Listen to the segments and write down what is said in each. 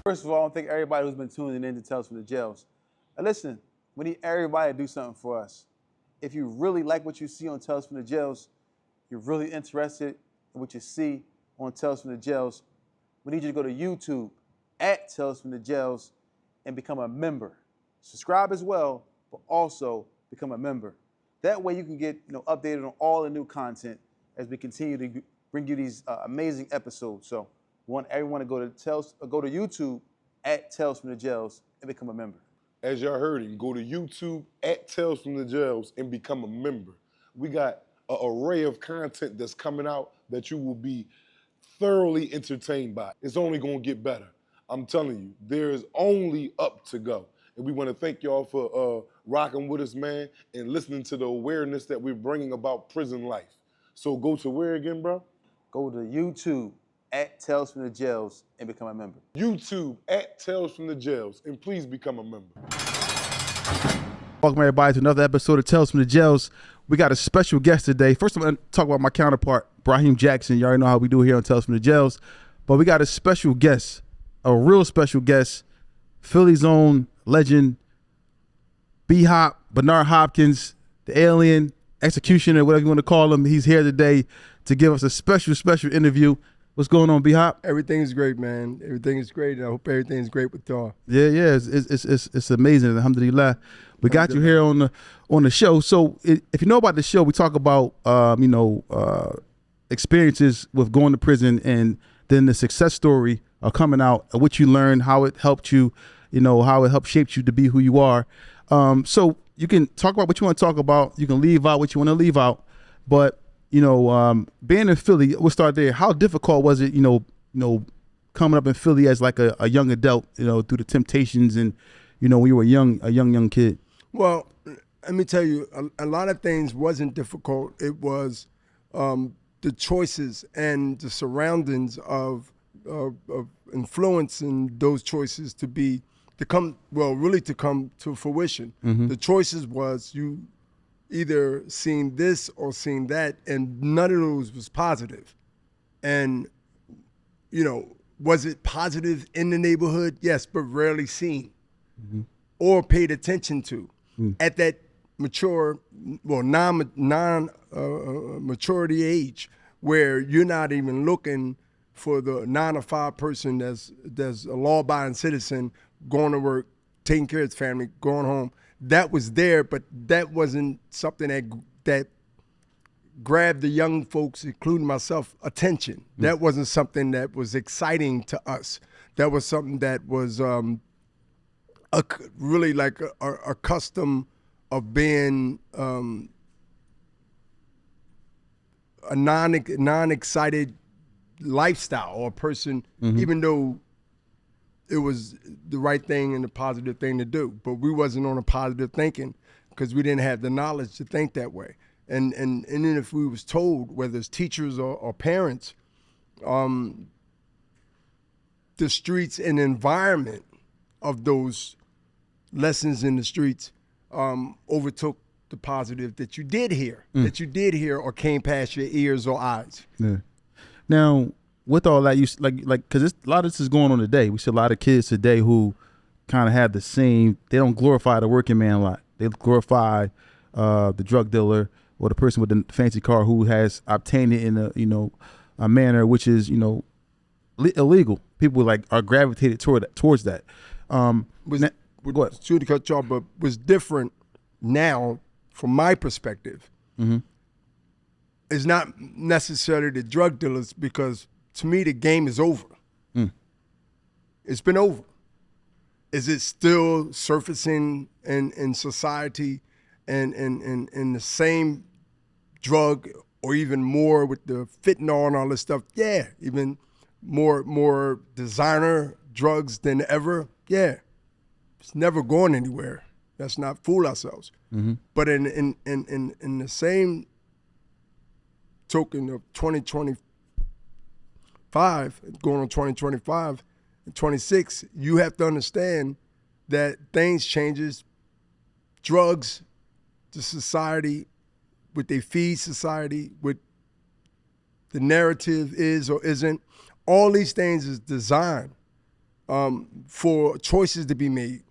First of all, I want to thank everybody who's been tuning in to Tales from the Jails. And listen, we need everybody to do something for us. If you really like what you see on Tales from the Jails, you're really interested in what you see on Tales from the Jails, we need you to go to YouTube at Tales from the Jails and become a member. Subscribe as well, but also become a member. That way you can get updated on all the new content as we continue to bring you these amazing episodes. So we want everyone to go to YouTube at Tales from the Jails and become a member. As y'all heard him, go to YouTube at Tales from the Jails and become a member. We got an array of content that's coming out that you will be thoroughly entertained by. It's only gonna get better. I'm telling you, there's only up to go. And we wanna thank y'all for rocking with us, man, and listening to the awareness that we're bringing about prison life. So go to where again, bro? Go to YouTube at Tales from the Jails and become a member. YouTube at Tales from the Jails, and please become a member. Welcome everybody to another episode of Tales from the Jails. We got a special guest today. First I'm going to talk about my counterpart, Brahim Jackson. You already know how we do here on Tales from the Jails. But we got a special guest, a real special guest, Philly's own legend, B-Hop, Bernard Hopkins, the alien, executioner, whatever you want to call him. He's here today to give us a special interview. What's going on, B-Hop? Everything is great, man. Everything is great. And I hope everything's great with y'all. Yeah, it's amazing. Alhamdulillah. We got you here on the show. So if you know about the show, we talk about experiences with going to prison and then the success story of coming out, what you learned, how it helped you, how it helped shape you to be who you are. So you can talk about what you want to talk about. You can leave out what you want to leave out. But being in Philly, we'll start there. How difficult was it, coming up in Philly as like a young adult, through the temptations and, when you were a young kid? Well, let me tell you, a lot of things wasn't difficult. It was the choices and the surroundings of influencing those choices to come to fruition. Mm-hmm. The choices was you either seen this or seen that, and none of those was positive. And, was it positive in the neighborhood? Yes, but rarely seen or paid attention to. At that maturity age where you're not even looking for the 9 to 5 person that's a law-abiding citizen, going to work, taking care of his family, going home. That was there, but that wasn't something that grabbed the young folks, including myself, attention. That wasn't something that was exciting to us. That was something that was really like a custom of being a non-excited lifestyle or a person, even though it was the right thing and the positive thing to do. But we wasn't on a positive thinking because we didn't have the knowledge to think that way. And then if we was told, whether it's teachers or parents, the streets and environment of those lessons in the streets overtook the positive that you did hear, or came past your ears or eyes. Yeah. Now, with all that, you because a lot of this is going on today. We see a lot of kids today who kind of have the same. They don't glorify the working man a lot. They glorify the drug dealer or the person with the fancy car who has obtained it in a manner which is illegal. People are gravitated towards that. Go ahead. Should cut y'all, but was different now from my perspective. Mm-hmm. It's not necessarily the drug dealers, because to me the game is over. It's been over. Is it still surfacing in society and the same drug, or even more with the fentanyl and all this stuff? Yeah, even more designer drugs than ever. Yeah, it's never going anywhere. Let's not fool ourselves. Mm-hmm. But in the same token of 2025, going on 2025 and 26, you have to understand that things changes. Drugs, the society, what they feed society, what the narrative is or isn't, all these things is designed for choices to be made.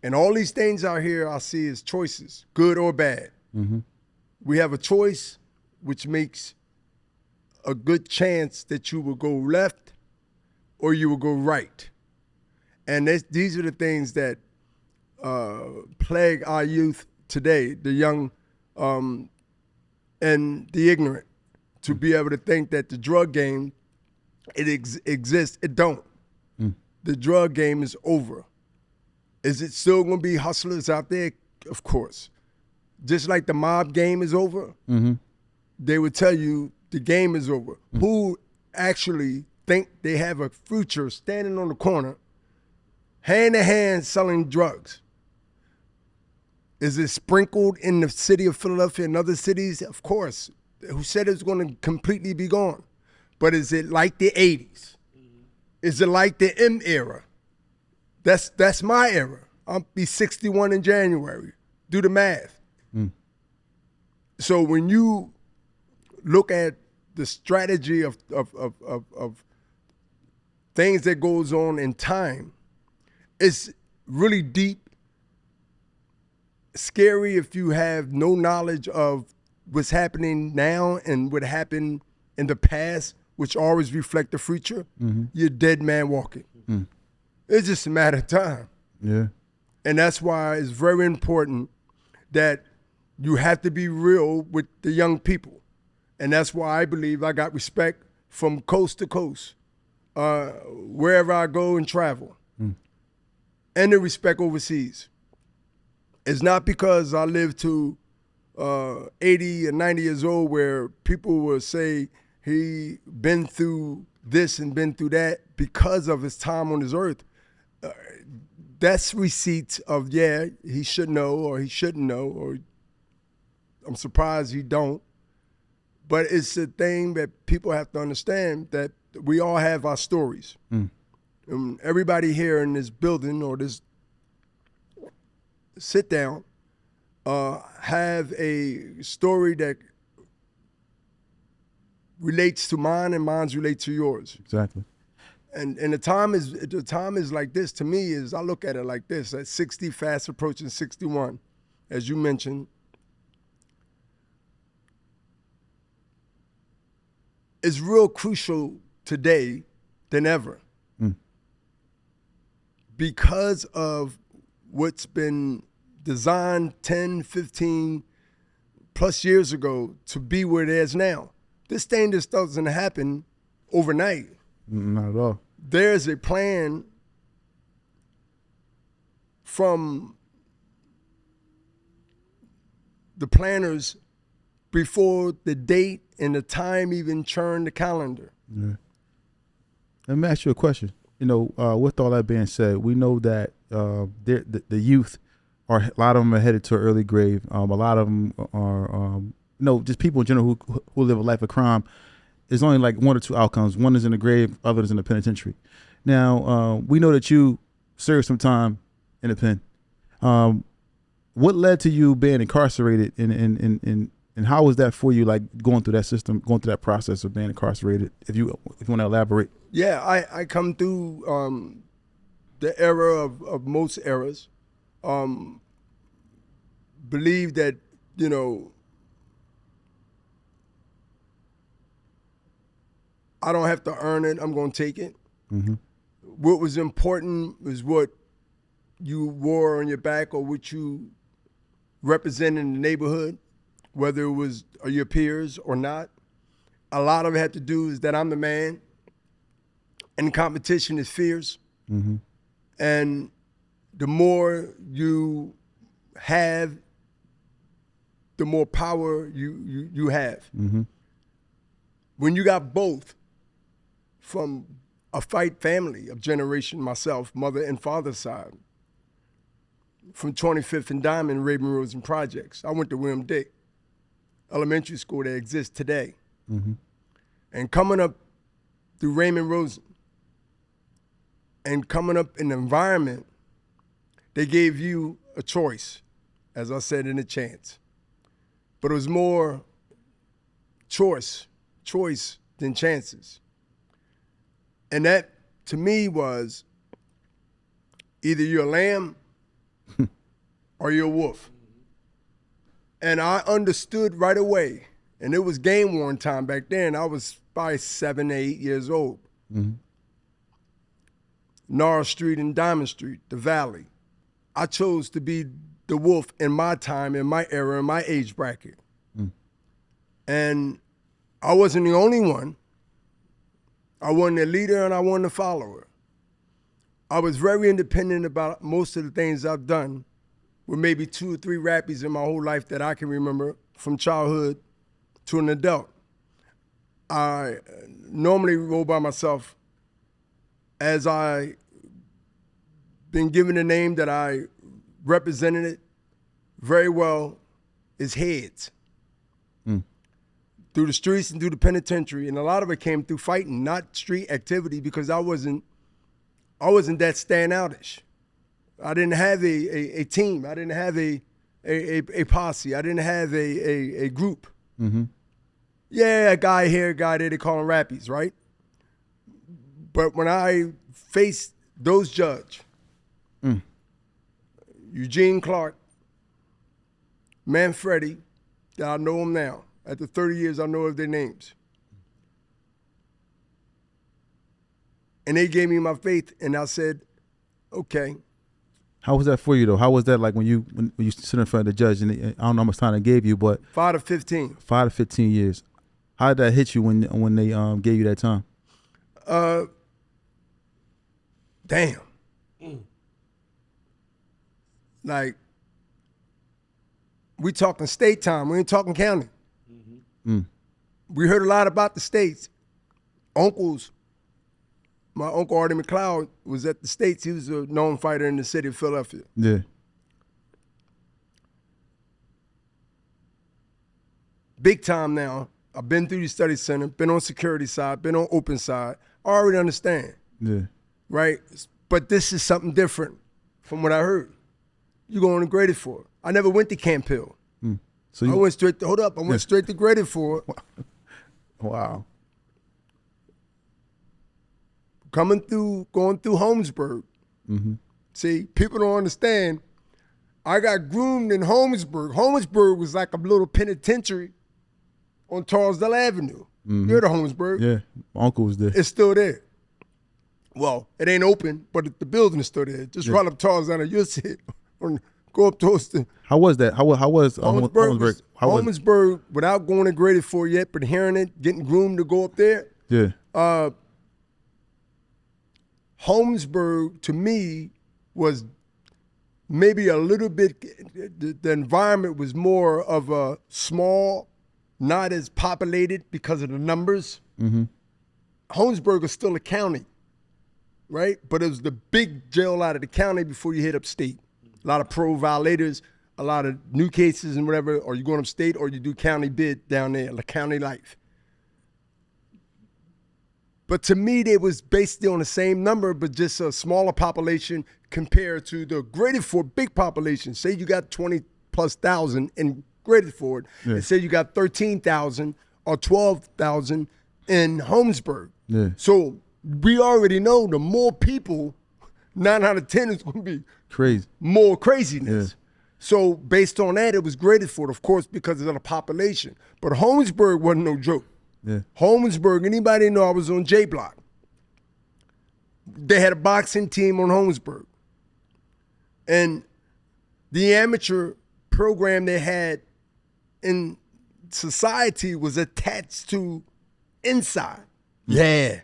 And all these things out here I see as choices, good or bad. Mm-hmm. We have a choice which makes a good chance that you will go left or you will go right. And these are the things that plague our youth today, the young and the ignorant, to be able to think that the drug game, it exists. It don't. The drug game is over. Is it still going to be hustlers out there? Of course. Just like the mob game is over, they would tell you the game is over. Who actually think they have a future standing on the corner, hand in hand selling drugs? Is it sprinkled in the city of Philadelphia and other cities? Of course. Who said it's going to completely be gone? But is it like the 80s? Is it like the M era? That's my era. I'll be 61 in January. Do the math. So when you look at the strategy of things that goes on in time, it's really deep, scary if you have no knowledge of what's happening now and what happened in the past, which always reflect the future. You're a dead man walking. It's just a matter of time. Yeah. And that's why it's very important that you have to be real with the young people. And that's why I believe I got respect from coast to coast, wherever I go and travel. And the respect overseas. It's not because I live to 80 or 90 years old where people will say he been through this and been through that because of his time on this earth. That's receipts of, yeah, he should know or he shouldn't know, or I'm surprised he don't. But it's a thing that people have to understand, that we all have our stories. Everybody here in this building or this sit down have a story that relates to mine and mine's relate to yours. Exactly. And the time is like this to me. Is I look at it like this: at 60, fast approaching 61, as you mentioned. It's real crucial today than ever because of what's been designed 10, 15 plus years ago to be where it is now. This thing just doesn't happen overnight. Not at all. There's a plan from the planners before the date and the time even turned the calendar. Yeah. Let me ask you a question. You know, with all that being said, we know that the youth are, a lot of them are headed to an early grave. A lot of them are, just people in general who live a life of crime. There's only like one or two outcomes. One is in the grave, other is in the penitentiary. Now, we know that you served some time in the pen. What led to you being incarcerated, and how was that for you, like going through that system, going through that process of being incarcerated? If you want to elaborate. Yeah, I come through the era of most eras. Believe that, I don't have to earn it. I'm going to take it. What was important was what you wore on your back or what you represented in the neighborhood, whether it was your peers or not. A lot of it had to do is that I'm the man, and competition is fierce. And the more you have, the more power you have. When you got both, from a fight family of generation, myself, mother and father's side, from 25th and Diamond, Raven Roads and Projects. I went to William Dick Elementary School that exists today. And coming up through Raymond Rosen and coming up in the environment, they gave you a choice, as I said, and a chance. But it was more choice than chances. And that, to me, was Either you're a lamb or you're a wolf. And I understood right away, and it was game worn time back then. I was probably 7, 8 years old. Norris Street and Diamond Street, the Valley. I chose to be the wolf in my time, in my era, in my age bracket. And I wasn't the only one. I wasn't the leader and I wasn't the follower. I was very independent about most of the things I've done, with maybe 2 or 3 rappies in my whole life that I can remember from childhood to an adult. I normally roll by myself. As I been given a name that I represented it very well, is Heads. Through the streets and through the penitentiary, and a lot of it came through fighting, not street activity, because I wasn't that standoutish. I didn't have a team. I didn't have a posse. I didn't have a group. Yeah, a guy here, a guy there, they call them rappies, right? But when I faced those judge, Eugene Clark, Manfredi, that I know him now. After 30 years, I know of their names. And they gave me my faith, and I said, okay. How was that for you, though? How was that like when you sit in front of the judge, and I don't know how much time they gave you, but 5 to 15. 5 to 15 years. How did that hit you when they gave you that time? Damn. Like, we talking state time. We ain't talking county. We heard a lot about the states. Uncles, my uncle Artie McLeod was at the States. He was a known fighter in the city of Philadelphia. Yeah. Big time now. I've been through the study center, been on security side, been on open side. I already understand. Yeah. Right? But this is something different from what I heard. You going to graded for it. I never went to Camp Hill. So I went straight to, I went straight to graded for it. Wow. Going through Holmesburg. See, people don't understand. I got groomed in Holmesburg. Holmesburg was like a little penitentiary on Charlesdale Avenue. You heard of Holmesburg? Yeah, my uncle was there. It's still there. Well, it ain't open, but the building is still there. Just run up Charlesdale and you'll see it. Go up to Austin. How was that? How was Holmesburg? Holmesburg, without going to graded for yet, but hearing it, getting groomed to go up there. Yeah. Holmesburg, to me, was maybe a little bit, the environment was more of a small, not as populated because of the numbers. Holmesburg was still a county, right? But it was the big jail out of the county before you hit upstate. A lot of pro violators, a lot of new cases and whatever, or you going upstate or you do county bid down there, like county life. But to me, they was basically on the same number, but just a smaller population compared to the graded for big population. Say you got 20,000+ in graded for it, and say you got 13,000 or 12,000 in Holmesburg. Yeah. So we already know the more people, 9 out of 10 is going to be Crazy. more craziness. Yeah. So based on that, it was graded for it, of course, because of the population. But Holmesburg wasn't no joke. Yeah. Holmesburg, anybody know I was on J Block. They had a boxing team on Holmesburg. And the amateur program they had in society was attached to inside. Yeah.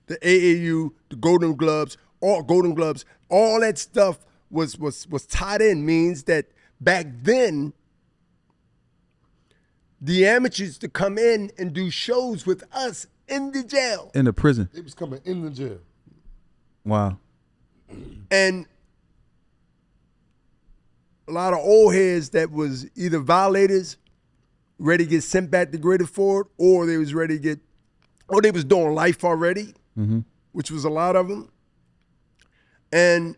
The AAU, the Golden Gloves, all that stuff was tied in, means that back then, the amateurs to come in and do shows with us in the jail. In the prison. They was coming in the jail. Wow. And a lot of old heads that was either violators, ready to get sent back to graded for it, or they was ready to get, or they was doing life already, which was a lot of them. And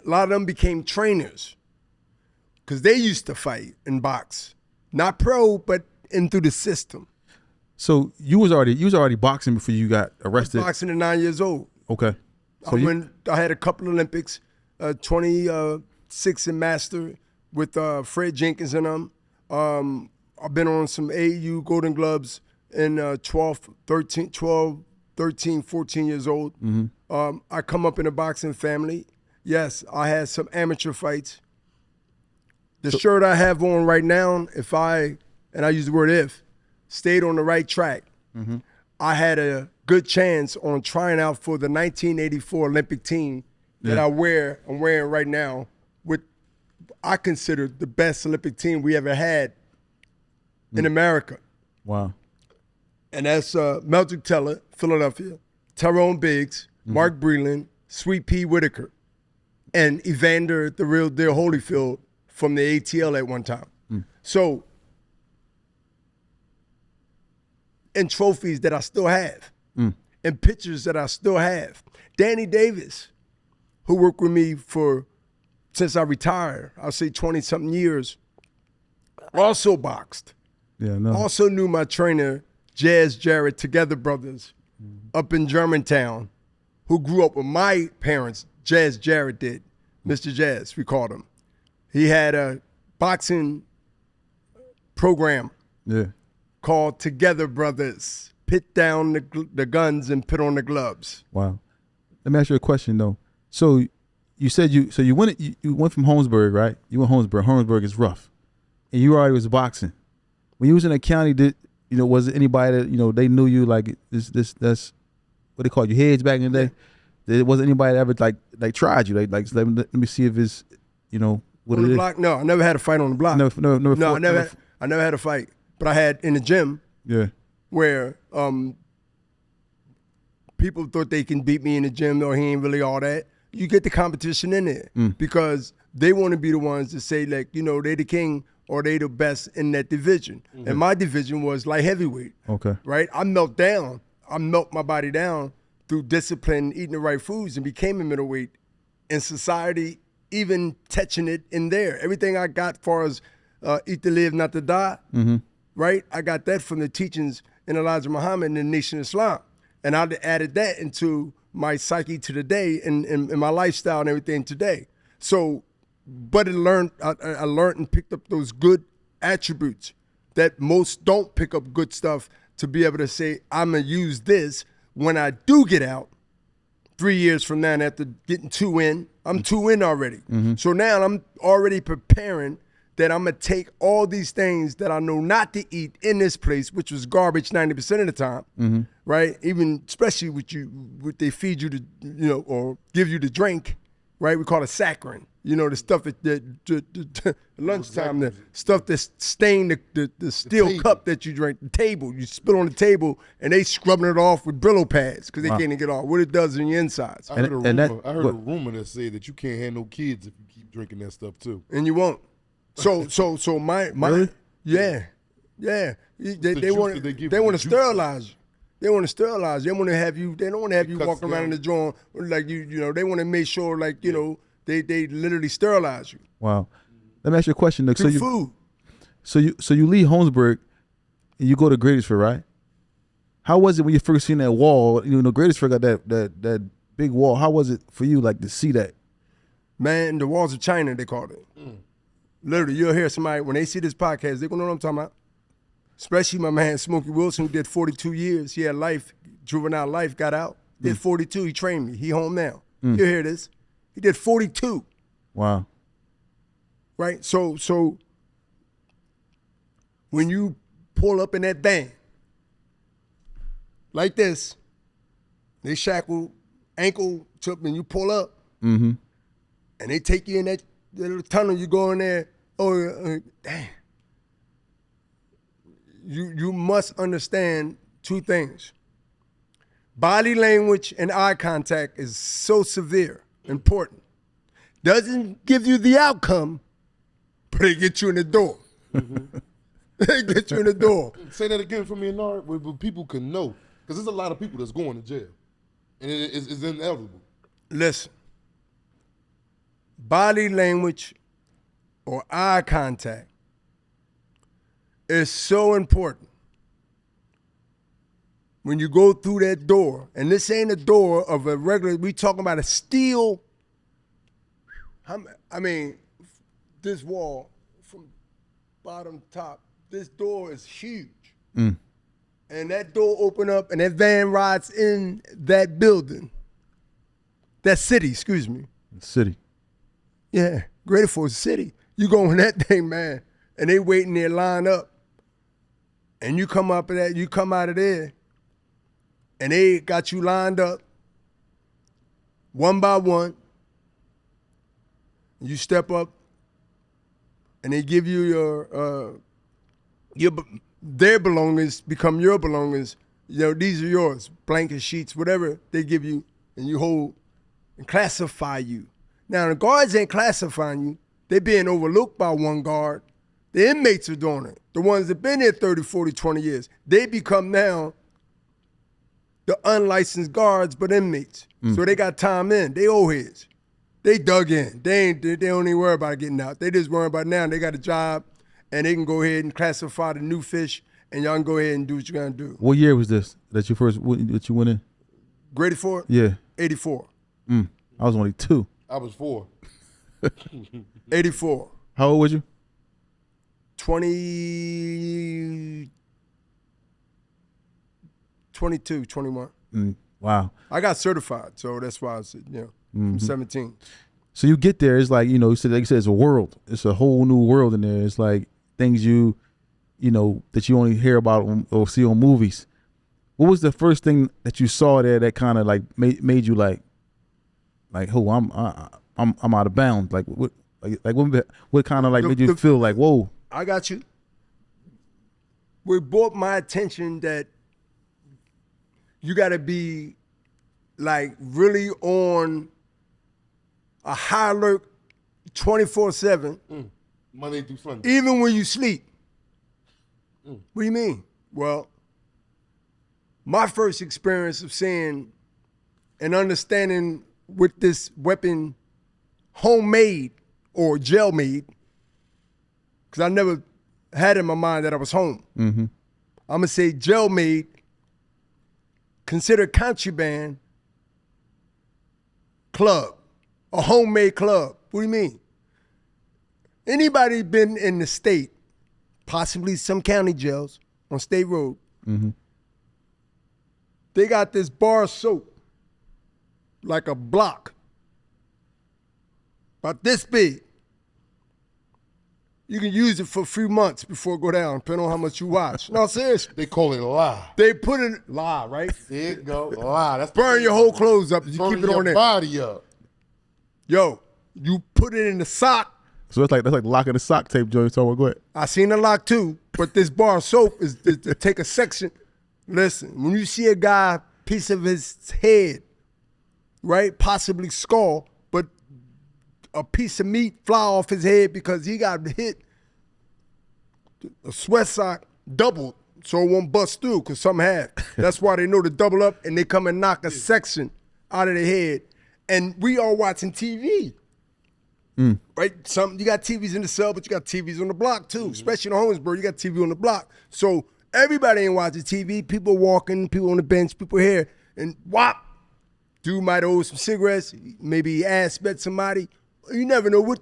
a lot of them became trainers because they used to fight and box. Not pro, but in through the system. So you was already boxing before you got arrested? Boxing at 9 years old. Okay. So I had a couple Olympics. 26 in master with Fred Jenkins and them. I've been on some AAU Golden Gloves in 13, 14 years old. I come up in a boxing family. Yes, I had some amateur fights. The shirt I have on right now, if I, and I use the word if, stayed on the right track, I had a good chance on trying out for the 1984 Olympic team that I'm wearing right now with, I consider the best Olympic team we ever had in America. Wow. And that's Meldrick Teller, Philadelphia, Tyrone Biggs, Mark Breland, Sweet Pea Whitaker, and Evander, the real deal Holyfield from the ATL at one time. So, and trophies that I still have, and pictures that I still have. Danny Davis, who worked with me since I retired, I'll say 20-something years, also boxed. Yeah, no. Also knew my trainer, Jazz Jarrett, Together Brothers, up in Germantown, who grew up with my parents. Jazz Jarrett did. Mr. Jazz, we called him. He had a boxing program called Together Brothers. Put down the guns and put on the gloves. Wow. Let me ask you a question though. So you said you went from Holmesburg, right? You went Holmesburg. Holmesburg is rough, and you already was boxing. When you was in the county, was it anybody that they knew you like that's what they called you heads back in the day? There wasn't anybody that ever like tried you like let me see if it's what on it the is. block? No, I never had a fight on the block. No, I never had a fight, but I had in the gym. Yeah. Where people thought they can beat me in the gym, or he ain't really all that. You get the competition in there because they want to be the ones to say like they the king or they the best in that division. And my division was light heavyweight. Okay. Right? I melt my body down through discipline, eating the right foods, and became a middleweight. And society even touching it in there. Everything I got far as eat to live, not to die, right? I got that from the teachings in Elijah Muhammad and the Nation of Islam. And I added that into my psyche to the day and my lifestyle and everything today. So, but I learned and picked up those good attributes that most don't pick up good stuff to be able to say, I'm going to use this when I do get out 3 years from now and after getting 2 in. I'm 2 in already. So now I'm already preparing that I'm going to take all these things that I know not to eat in this place, which was garbage 90% of the time, right? Even especially what they feed you to, or give you to drink, right? We call it saccharin. The stuff that lunchtime, the stuff that stain the steel cup that you drink, the table. You spill on the table, and they scrubbing it off with Brillo pads because they can't get off. What it does in your insides. I heard a rumor that said that you can't have no kids if you keep drinking that stuff too. And you won't. So my really? Yeah. They want to sterilize you. They want to sterilize you. They want to have you. They don't want to have you walking around in the joint like They want to make sure they literally sterilize you. Wow. Let me ask you a question, Nick. Through food. So you leave Holmesburg and you go to Greatesford, right? How was it when you first seen that wall? Greatesford got that big wall. How was it for you, like, to see that? Man, the walls of China, they called it. Literally, you'll hear somebody, when they see this podcast, they're going to know what I'm talking about. Especially my man, Smokey Wilson, who did 42 years. He had life, juvenile life, got out. Did 42, he trained me. He home now. You'll hear this. He did 42. Wow. Right? So when you pull up in that van, like this, they shackle ankle to, and you pull up, and they take you in that little tunnel, you go in there, damn. You must understand 2 things. Body language and eye contact is so severe, important. Doesn't give you the outcome, but it gets you in the door. It gets you in the door. Say that again for me, Nard, where people can know. Because there's a lot of people that's going to jail. And it's inevitable. Listen. Body language or eye contact is so important. When you go through that door, and this ain't a door of a regular, we talking about a steel I mean, this wall from bottom to top, this door is huge. And that door open up and that van rides in that building. That city, excuse me. City. Yeah, Greater Falls City. You go in that thing, man, and they waiting there lined up. And you come up that, you come out of there, and they got you lined up one by one. You step up, and they give you their belongings become your belongings. You know, these are yours, blankets, sheets, whatever they give you, and you hold and classify you. Now, the guards ain't classifying you. They being overlooked by one guard. The inmates are doing it. The ones that been there 30, 40, 20 years. They become now the unlicensed guards, but inmates. So they got time in. They old heads. They dug in. They don't even worry about getting out. They just worry about now they got a job and they can go ahead and classify the new fish and y'all can go ahead and do what you gotta do. What year was this that you went in? Graded for it? Yeah. 84. I was only 2. I was 4. 84. How old was you? 22, 21. Wow. I got certified, so that's why I said, from 17. So you get there, it's like, you know, like you said, it's a world. It's a whole new world in there. It's like things you know, that you only hear about or see on movies. What was the first thing that you saw there that kind of like made you like, oh, I'm out of bounds? Like what kind of like made you feel like, whoa? I got you. It brought my attention that you got to be like really on a high alert 24/7. Monday through Sunday. Even when you sleep. What do you mean? Well, my first experience of seeing and understanding with this weapon, homemade or gel made, because I never had in my mind that I was home. I'm going to say gel made, considered contraband, club, a homemade club. What do you mean? Anybody been in the state, possibly some county jails on State Road, they got this bar of soap, like a block, about this big. You can use it for a few months before it go down, depending on how much you watch. No, seriously. They call it lie. They put it, lie, right? There it go. Lie. That's Burn your whole clothes up. You burning keep it on your there. body up. Yo, you put it in the sock. So that's like locking the sock tape, Joey. So go ahead. I seen the lock too, but this bar of soap is to take a section. Listen, when you see a guy, piece of his head, right, possibly skull, but a piece of meat fly off his head because he got hit, a sweat sock doubled so it won't bust through because some have. That's why they know to double up and they come and knock a section out of the head. And we are watching TV. Right? You got TVs in the cell, but you got TVs on the block too. Especially in Holmesburg, you got TV on the block. So everybody ain't watching TV. People walking, people on the bench, people here, and whop, dude might owe some cigarettes. Maybe he ass bet somebody. You never know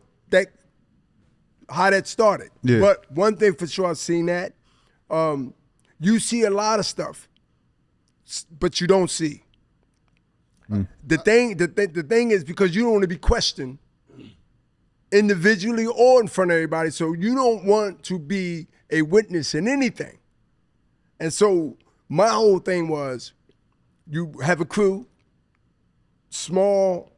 how that started. Yeah. But one thing for sure, I've seen that. You see a lot of stuff, but you don't see. The thing is because you don't want to be questioned individually or in front of everybody, so you don't want to be a witness in anything. And so my whole thing was, you have a crew, small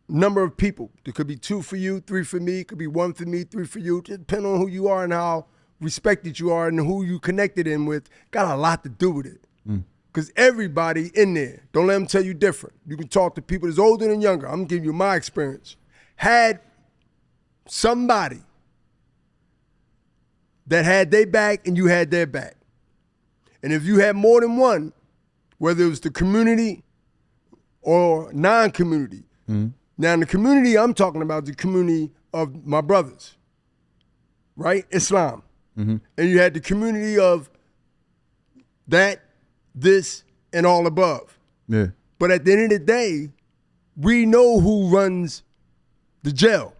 number of people. There could be 2 for you, 3 for me, it could be 1 for me, 3 for you, depending on who you are and how respected you are and who you connected in with, got a lot to do with it. Because everybody in there, don't let them tell you different. You can talk to people that's older and younger. I'm giving you my experience. Had somebody that had their back and you had their back. And if you had more than one, whether it was the community or non-community. Now in the community I'm talking about, the community of my brothers, right? Islam. And you had the community of that, this, and all above. Yeah. But at the end of the day, we know who runs the jail.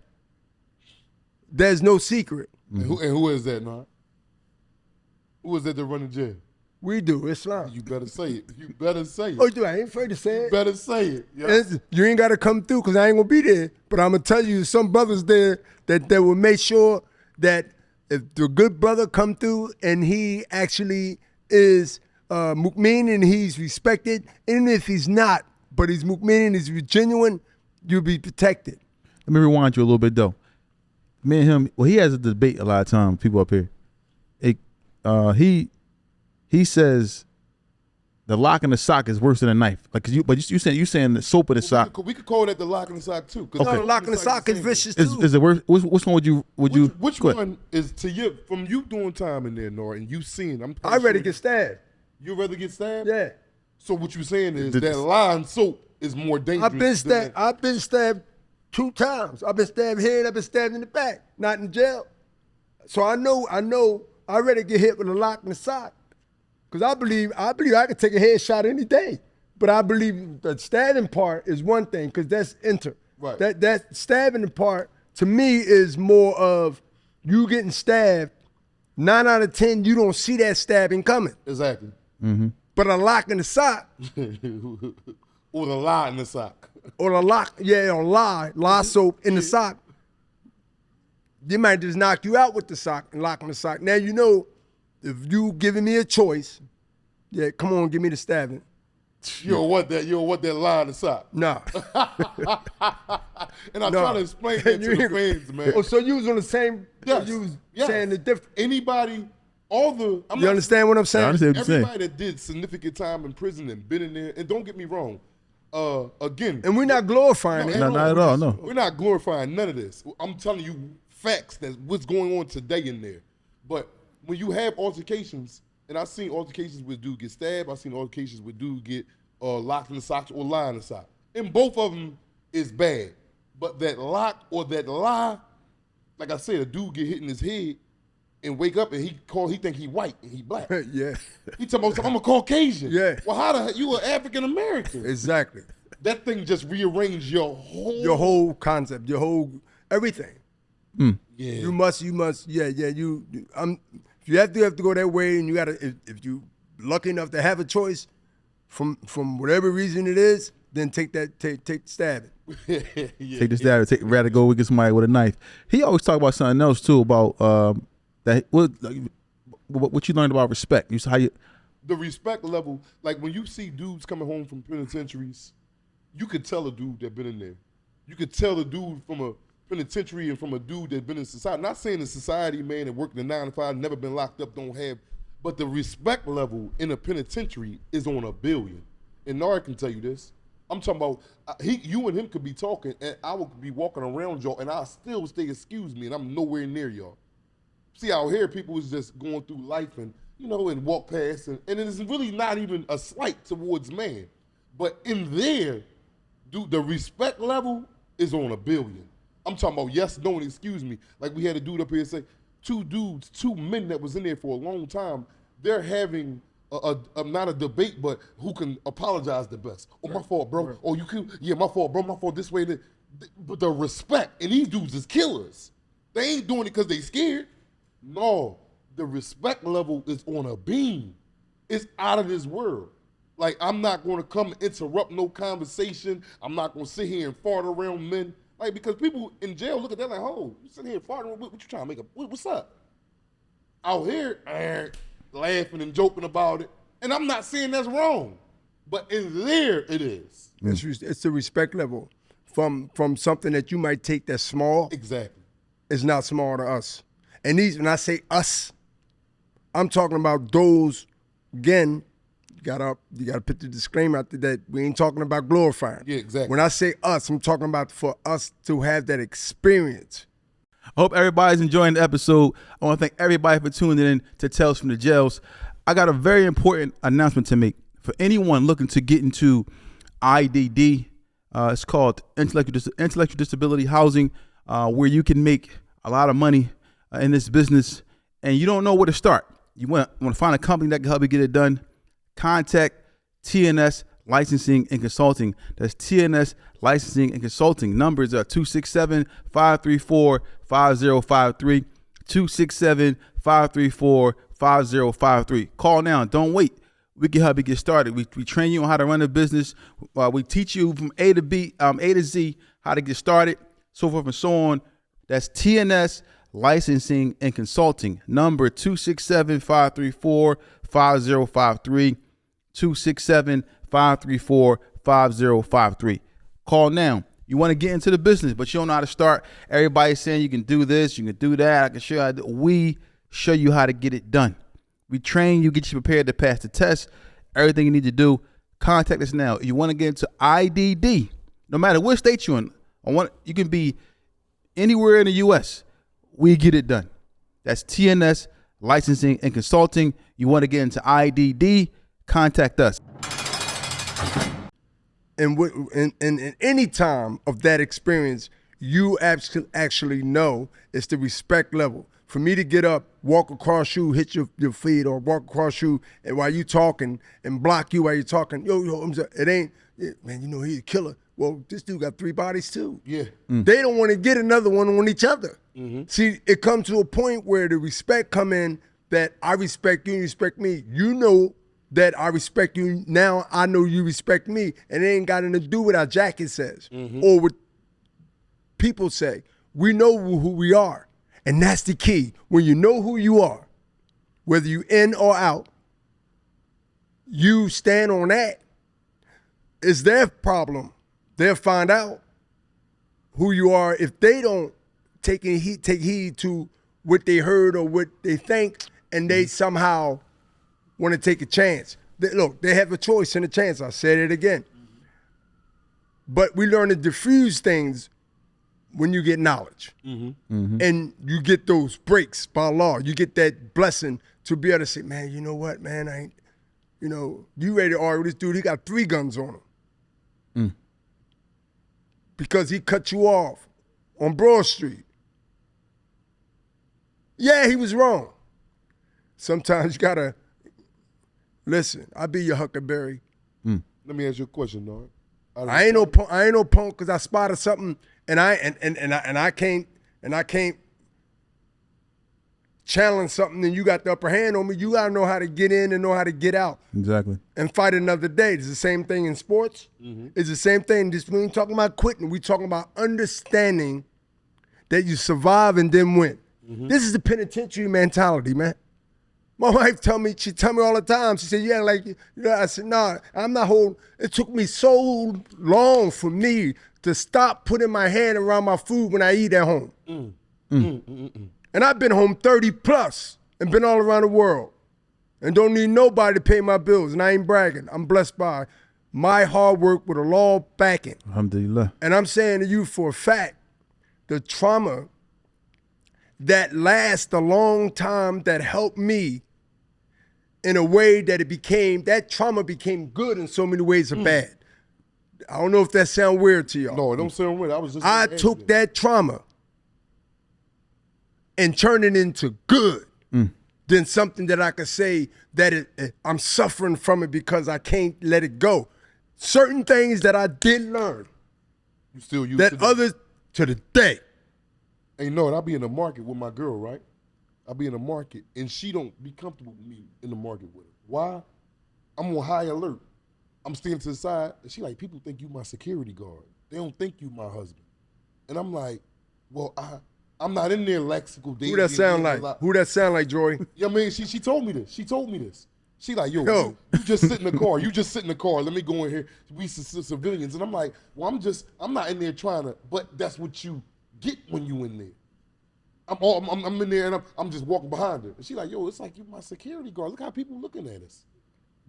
there's no secret. And who is that, nah? Who is that that run the jail? We do, Islam. You better say it. You better say it. Oh, dude, I ain't afraid to say it. Better say it. Yeah. You ain't got to come through because I ain't going to be there. But I'm going to tell you, some brothers there that will make sure that if the good brother come through and he actually is mu'min and he's respected, even if he's not, but he's mu'min and he's genuine, you'll be protected. Let me rewind you a little bit though. Me and him, well, he has a debate a lot of times. People up here, he says the lock in the sock is worse than a knife. Like, cause you saying the soap in the sock. We could call that the lock in the sock too. No, the lock in the sock is vicious too. Is it worse? Which one would you? Which one is to you from you doing time in there, Nora, and you seen? I'd rather get stabbed. You rather get stabbed? Yeah. So what you saying is that line soap is more dangerous. I've been stabbed 2 times. I've been stabbed here and I've been stabbed in the back. Not in jail. So I know. I'd rather get hit with a lock in the sock. Because I believe I could take a headshot any day. But I believe the stabbing part is one thing, because that's Right. That stabbing part, to me, is more of you getting stabbed. 9 out of 10, you don't see that stabbing coming. Exactly. Mm-hmm. But a lock in the sock. Or the lie in the sock. Or a lock, lye soap in the sock. They might just knock you out with the sock and lock in the sock. Now you know, if you giving me a choice, yeah, come on, give me the stabbing. You don't want that lie in the sock. Nah. And I'm trying to explain that to the fans, man. Oh, so you was on the same, you was saying the difference. Anybody, you understand what I'm saying? I understand what you're saying. Everybody that did significant time in prison and been in there, and don't get me wrong, again. And we're not glorifying it. No, not at all, no. We're not glorifying none of this. I'm telling you facts, that's what's going on today in there. But when you have altercations, and I've seen altercations where dude get stabbed, I've seen altercations where dude get locked in the socks or lie in the sock. And both of them is bad. But that lock or that lie, like I said, a dude get hit in his head and wake up and he think he white and he black. Yeah. He talking about, I'm a Caucasian. Yeah. Well, how the heck you an African American? Exactly. That thing just rearranged your whole concept, your whole everything. Mm. Yeah. You must, if you have to go that way, and you gotta, if you lucky enough to have a choice, from whatever reason it is, then take the stab it. Yeah. Take the stab. Rather go get somebody with a knife. He always talk about something else too, about that. What you learned about respect. You how you. The respect level, like when you see dudes coming home from penitentiaries, you could tell a dude that been in there. You could tell a dude from a penitentiary and from a dude that been in society. Not saying the society man that worked in 9 to 5, never been locked up, don't have, but the respect level in a penitentiary is on 1 billion. And Nara can tell you this. I'm talking about you and him could be talking, and I would be walking around y'all, and I'll still say excuse me, and I'm nowhere near y'all. See, out here people is just going through life and and walk past, and it's really not even a slight towards man. But in there, dude, the respect level is on 1 billion. I'm talking about yes, no, and excuse me. Like we had a dude up here say, 2 men that was in there for a long time, they're having a not a debate, but who can apologize the best. Oh, my fault, bro. Right. Oh, you can, yeah, my fault, bro, my fault, this way. But the respect, and these dudes is killers. They ain't doing it because they scared. No, the respect level is on a beam. It's out of this world. Like, I'm not going to come and interrupt no conversation. I'm not going to sit here and fart around men. Like, because people in jail look at that like, oh, you sitting here farting, what you trying to make what's up? Out here, laughing and joking about it. And I'm not saying that's wrong. But in there, it is. It's the respect level from something that you might take that's small. Exactly. It's not small to us. And when I say us, I'm talking about those, again, you gotta put the disclaimer out there that we ain't talking about glorifying. Yeah, exactly. When I say us, I'm talking about for us to have that experience. I hope everybody's enjoying the episode. I want to thank everybody for tuning in to Tales from the Jails. I got a very important announcement to make for anyone looking to get into IDD. It's called intellectual disability housing, where you can make a lot of money in this business, and you don't know where to start. You want to find a company that can help you get it done. Contact TNS Licensing and Consulting. That's TNS Licensing and Consulting. Numbers are 267-534-5053. 267-534-5053. Call now. Don't wait. We can help you get started. We train you on how to run a business. We teach you from A to Z how to get started, so forth and so on. That's TNS Licensing and Consulting. Number 267-534-5053. 267-534-5053. Call now. You want to get into the business, but you don't know how to start. Everybody's saying you can do this, you can do that. I can show you how to do. We show you how to get it done. We train you, get you prepared to pass the test. Everything you need to do. Contact us now. If you want to get into IDD, no matter what state you're in, you can be anywhere in the U.S. We get it done. That's TNS Licensing and Consulting. You want to get into IDD, contact us. And in any time of that experience, you actually know it's the respect level. For me to get up, walk across you, hit your feet, or walk across you, and while you talking and block you while you're talking, it ain't, man, you know he's a killer. Well, this dude got 3 bodies too. Yeah. They don't want to get another one on each other. See, it comes to a point where the respect come in that I respect you, you respect me. You know that I respect you. Now I know you respect me, and it ain't got nothing to do with our jacket says or what people say. We know who we are, and that's the key. When you know who you are, whether you in or out, you stand on that. It's their problem. They'll find out who you are if they don't take heed to what they heard or what they think, and they somehow want to take a chance. Look, they have a choice and a chance. I said it again. But we learn to diffuse things when you get knowledge. And you get those breaks by law. You get that blessing to be able to say, man, you know what, man, I ain't, you ready to argue with this dude, he got 3 guns on him. Because he cut you off on Broad Street. Yeah, he was wrong. Sometimes you gotta listen. I'll be your Huckleberry. Let me ask you a question, Nard. I ain't no punk because I spotted something and I can't challenge something and you got the upper hand on me. You gotta know how to get in and know how to get out. Exactly. And fight another day. It's the same thing in sports. It's the same thing. Just we ain't talking about quitting. We talking about understanding that you survive and then win. This is the penitentiary mentality, man. My wife she tell me all the time. She said, yeah, like, I said, nah, I'm not holding. It took me so long for me to stop putting my hand around my food when I eat at home. And I've been home 30 plus and been all around the world and don't need nobody to pay my bills. And I ain't bragging. I'm blessed by my hard work with a law backing. Alhamdulillah. And I'm saying to you for a fact, the trauma that lasts a long time that helped me in a way that that trauma became good in so many ways are bad. I don't know if that sounds weird to y'all. No, it don't sound weird. I took that trauma and turned it into good. Then something that I could say that I'm suffering from it because I can't let it go. Certain things that I did learn. You still use that others to the day. And I'll be in the market with my girl, right? I'll be in the market, and she don't be comfortable with me in the market with her. Why? I'm on high alert. I'm standing to the side, and she like, people think you my security guard. They don't think you my husband. And I'm like, well, I'm not in there lexical. Who that sound like? Who that sound like, Joy? Yeah, I mean, she told me this. She told me this. She like, yo. You just sit in the car. You just sit in the car. Let me go in here. We civilians. And I'm like, well, I'm not in there trying to, but that's what you get when you in there. I'm in there and I'm just walking behind her. And she like, yo, it's like you my security guard. Look how people looking at us.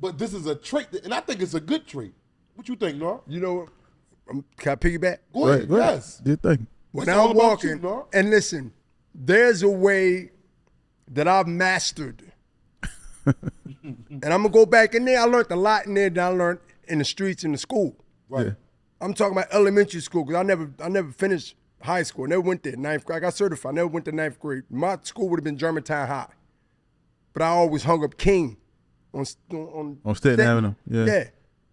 But this is a trait, and I think it's a good trait. What you think, Nar? You know, can I piggyback? Go ahead, yes. Do you think? When I'm walking, and listen, there's a way that I've mastered. And I'm gonna go back in there. I learned a lot in there that I learned in the streets in the school. Right. Yeah. I'm talking about elementary school because I never finished high school. I never went there. 9th grade. I got certified. I never went to 9th grade. My school would have been Germantown High. But I always hung up King on Staten Avenue. Yeah.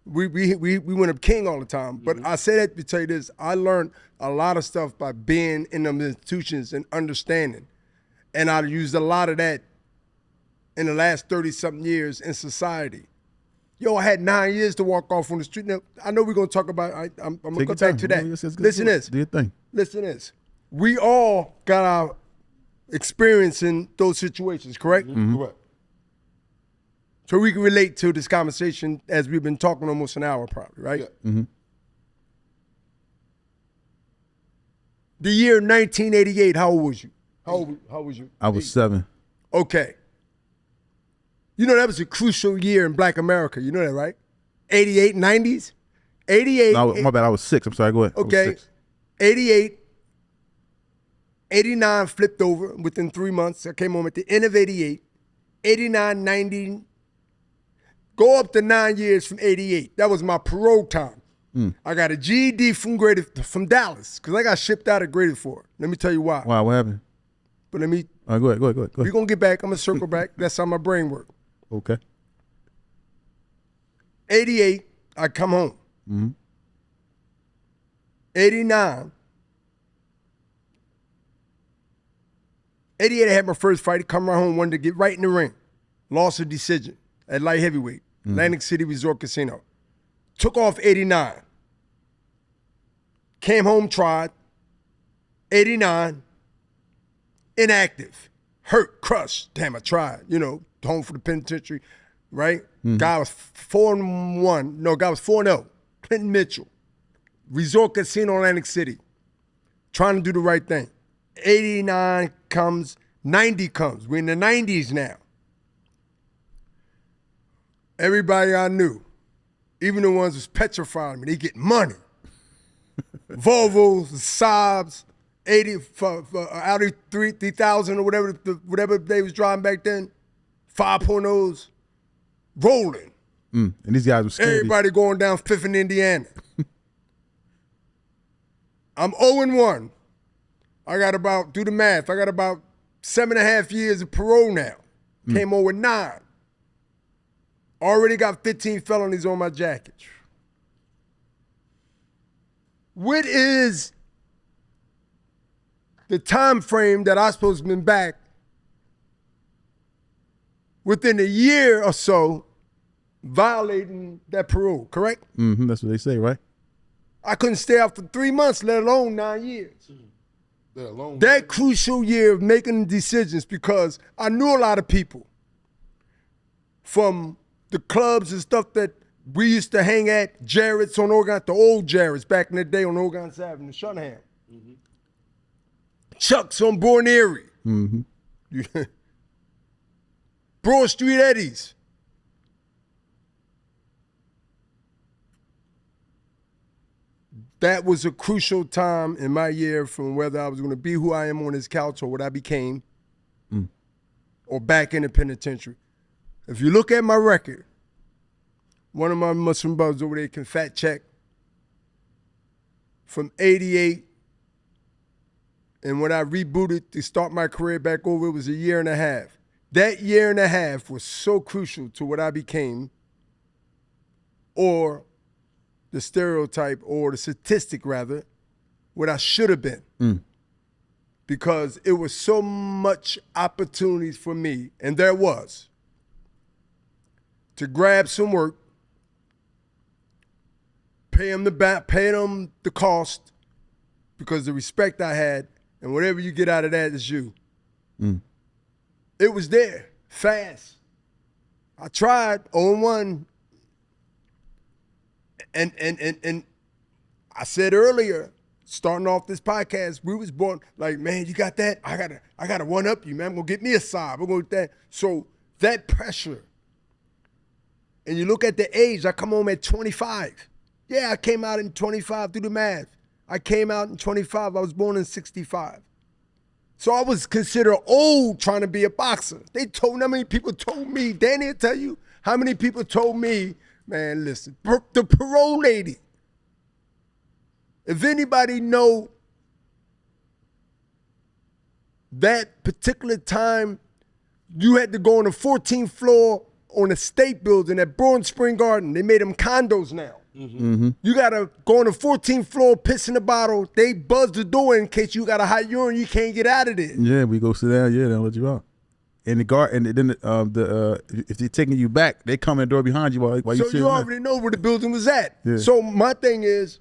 We went up king all the time. But I say that to tell you this. I learned a lot of stuff by being in them institutions and understanding. And I used a lot of that in the last 30-something years in society. Yo, I had 9 years to walk off on the street. Now, I know we're going to talk about, I'm going to go back to that. Listen to this. Do your thing. Listen to this. We all got our experience in those situations, correct? Correct. So we can relate to this conversation as we've been talking almost an hour probably, right? Yeah. The year 1988, how old was you? How old was you? I was 7. Okay. You know that was a crucial year in Black America. You know that, right? 88, 90s? 88. No, my bad. I was 6. I'm sorry. Go ahead. I was Okay. 6. 88. 89 flipped over within 3 months. I came home at the end of 88. 89, 90. Go up to 9 years from 88. That was my parole time. I got a GED from Dallas because I got shipped out of graded for it. Let me tell you why. Wow, what happened? But let me, All right, go ahead. we're going to get back. I'm going to circle back. That's how my brain works. Okay. 88, I come home. 89. 88, I had my first fight. Come right home, wanted to get right in the ring. Lost a decision at light heavyweight, Atlantic City Resort Casino. Took off 89. Came home, tried. 89. Inactive. Hurt, crushed. Damn, I tried. You know, home for the penitentiary, right? Guy was 4-1. No, guy was 4-0. Clinton Mitchell. Resort Casino, Atlantic City. Trying to do the right thing. 89 comes, 90 comes. We're in the 90s now. Everybody I knew, even the ones who's petrified me, they get money. Volvos, Saabs, 80, Audi 3000 or whatever they was driving back then, 5.0s, rolling. And these guys were scary. Everybody going down 5th in Indiana. I'm 0-1. I got about, do the math, I got about 7.5 years of parole now. Came over 9. Already got 15 felonies on my jacket. What is the time frame that I supposed to have been back within a year or so violating that parole, correct? That's what they say, right? I couldn't stay out for 3 months, let alone 9 years. That crucial year of making decisions, because I knew a lot of people from the clubs and stuff that we used to hang at, Jarrett's on Oregon, the old Jarrett's back in the day on Oregon Avenue, Shunham. Chuck's on Born Erie. Broad Street Eddie's. That was a crucial time in my year from whether I was going to be who I am on this couch or what I became or back in the penitentiary. If you look at my record, one of my Muslim brothers over there can fact check. From 88, and when I rebooted to start my career back over, it was a year and a half. That year and a half was so crucial to what I became, or the stereotype, or the statistic rather, what I should have been. Because it was so much opportunities for me, and there was, to grab some work, pay them the cost, because the respect I had, and whatever you get out of that is you. It was there, fast. I tried 0-1, and I said earlier, starting off this podcast, we was born like, man, you got that? I gotta one up you, man. I'm gonna get me a side. We're gonna get that. So that pressure. And you look at the age, I come home at 25. Yeah, I came out in 25, do the math. I came out in 25, I was born in 65. So I was considered old trying to be a boxer. They told, how many people told me, Danny will tell you, how many people told me, man, listen, the parole lady, if anybody know that particular time, you had to go on the 14th floor on a state building at Broad Spring Garden. They made them condos now. Mm-hmm. You got to go on the 14th floor, piss in the bottle. They buzz the door in case you got a hot urine. You can't get out of there. Yeah, we go sit down. Yeah, they'll let you out. And the guard, and then if they're taking you back, they come in the door behind you while you So sitting you there. already know where the building was at. Yeah. So my thing is,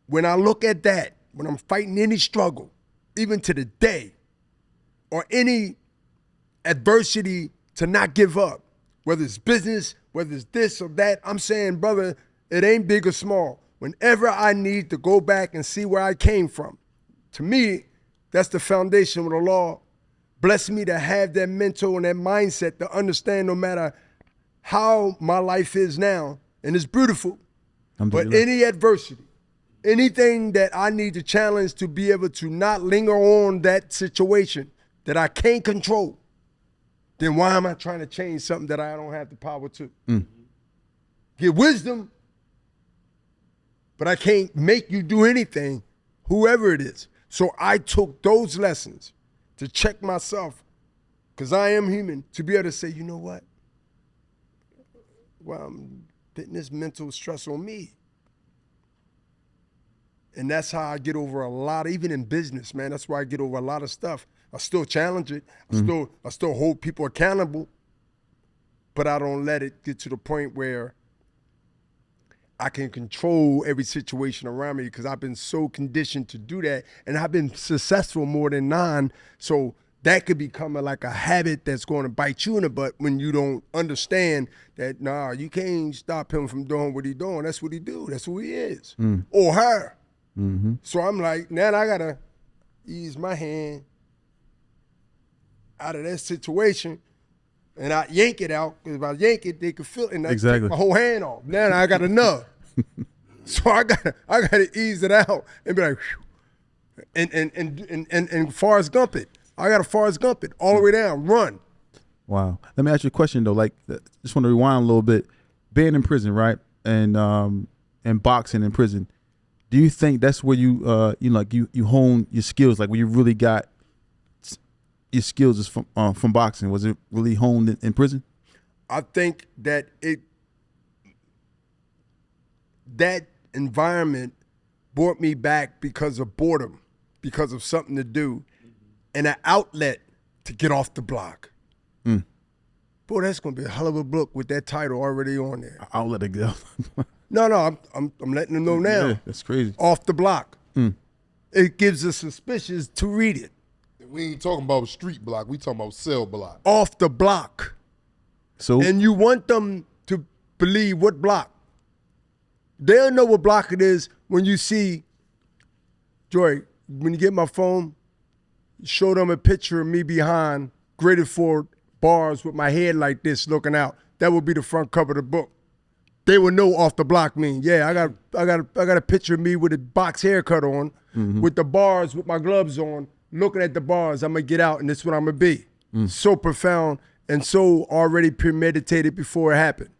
when I look at that, when I'm fighting any struggle, even to the day, or any adversity, to not give up, whether it's business, whether it's this or that, I'm saying, brother, it ain't big or small. Whenever I need to go back and see where I came from, to me, that's the foundation of the law. Bless me to have that mental and that mindset to understand no matter how my life is now, and it's beautiful, but any adversity, anything that I need to challenge to be able to not linger on that situation that I can't control, then why am I trying to change something that I don't have the power to? Get wisdom, but I can't make you do anything, whoever it is. So I took those lessons to check myself, because I am human, to be able to say, you know what? Well, I'm putting this mental stress on me. And that's how I get over a lot, even in business, man. That's why I get over a lot of stuff. I still challenge it. I still hold people accountable, but I don't let it get to the point where I can control every situation around me, because I've been so conditioned to do that, and I've been successful more than none. So that could become like a habit that's going to bite you in the butt when you don't understand that, nah, you can't stop him from doing what he's doing. That's what he do. That's who he is. Or her. So I'm like, now I got to ease my hand out of that situation, and I yank it out, because if I yank it, they could feel it, and I take my whole hand off. Now I got enough. So I gotta ease it out and be like, whew, and Forrest Gump it. I gotta Forrest Gump it all the way down, run. Wow. Let me ask you a question though. Like, just want to rewind a little bit. Being in prison, right, and boxing in prison, do you think that's where you hone your skills? Like, where you really got your skills is from boxing? Was it really honed in prison? I think that that environment brought me back because of boredom, because of something to do, and an outlet to get off the block. Boy, that's gonna be a hell of a book with that title already on there. I'll let it go. No, I'm letting them know now. Yeah, that's crazy. Off the block. It gives us suspicious to read it. We ain't talking about street block. We talking about cell block. Off the block. So, And you want them to believe what block. They'll know what block it is when you see, Joy, when you get my phone, show them a picture of me behind graded for bars with my head like this looking out. That would be the front cover of the book. They would know off the block mean, yeah, I got a picture of me with a box haircut on, with the bars with my gloves on, looking at the bars. I'm gonna get out and this is what I'm gonna be. So profound and so already premeditated before it happened.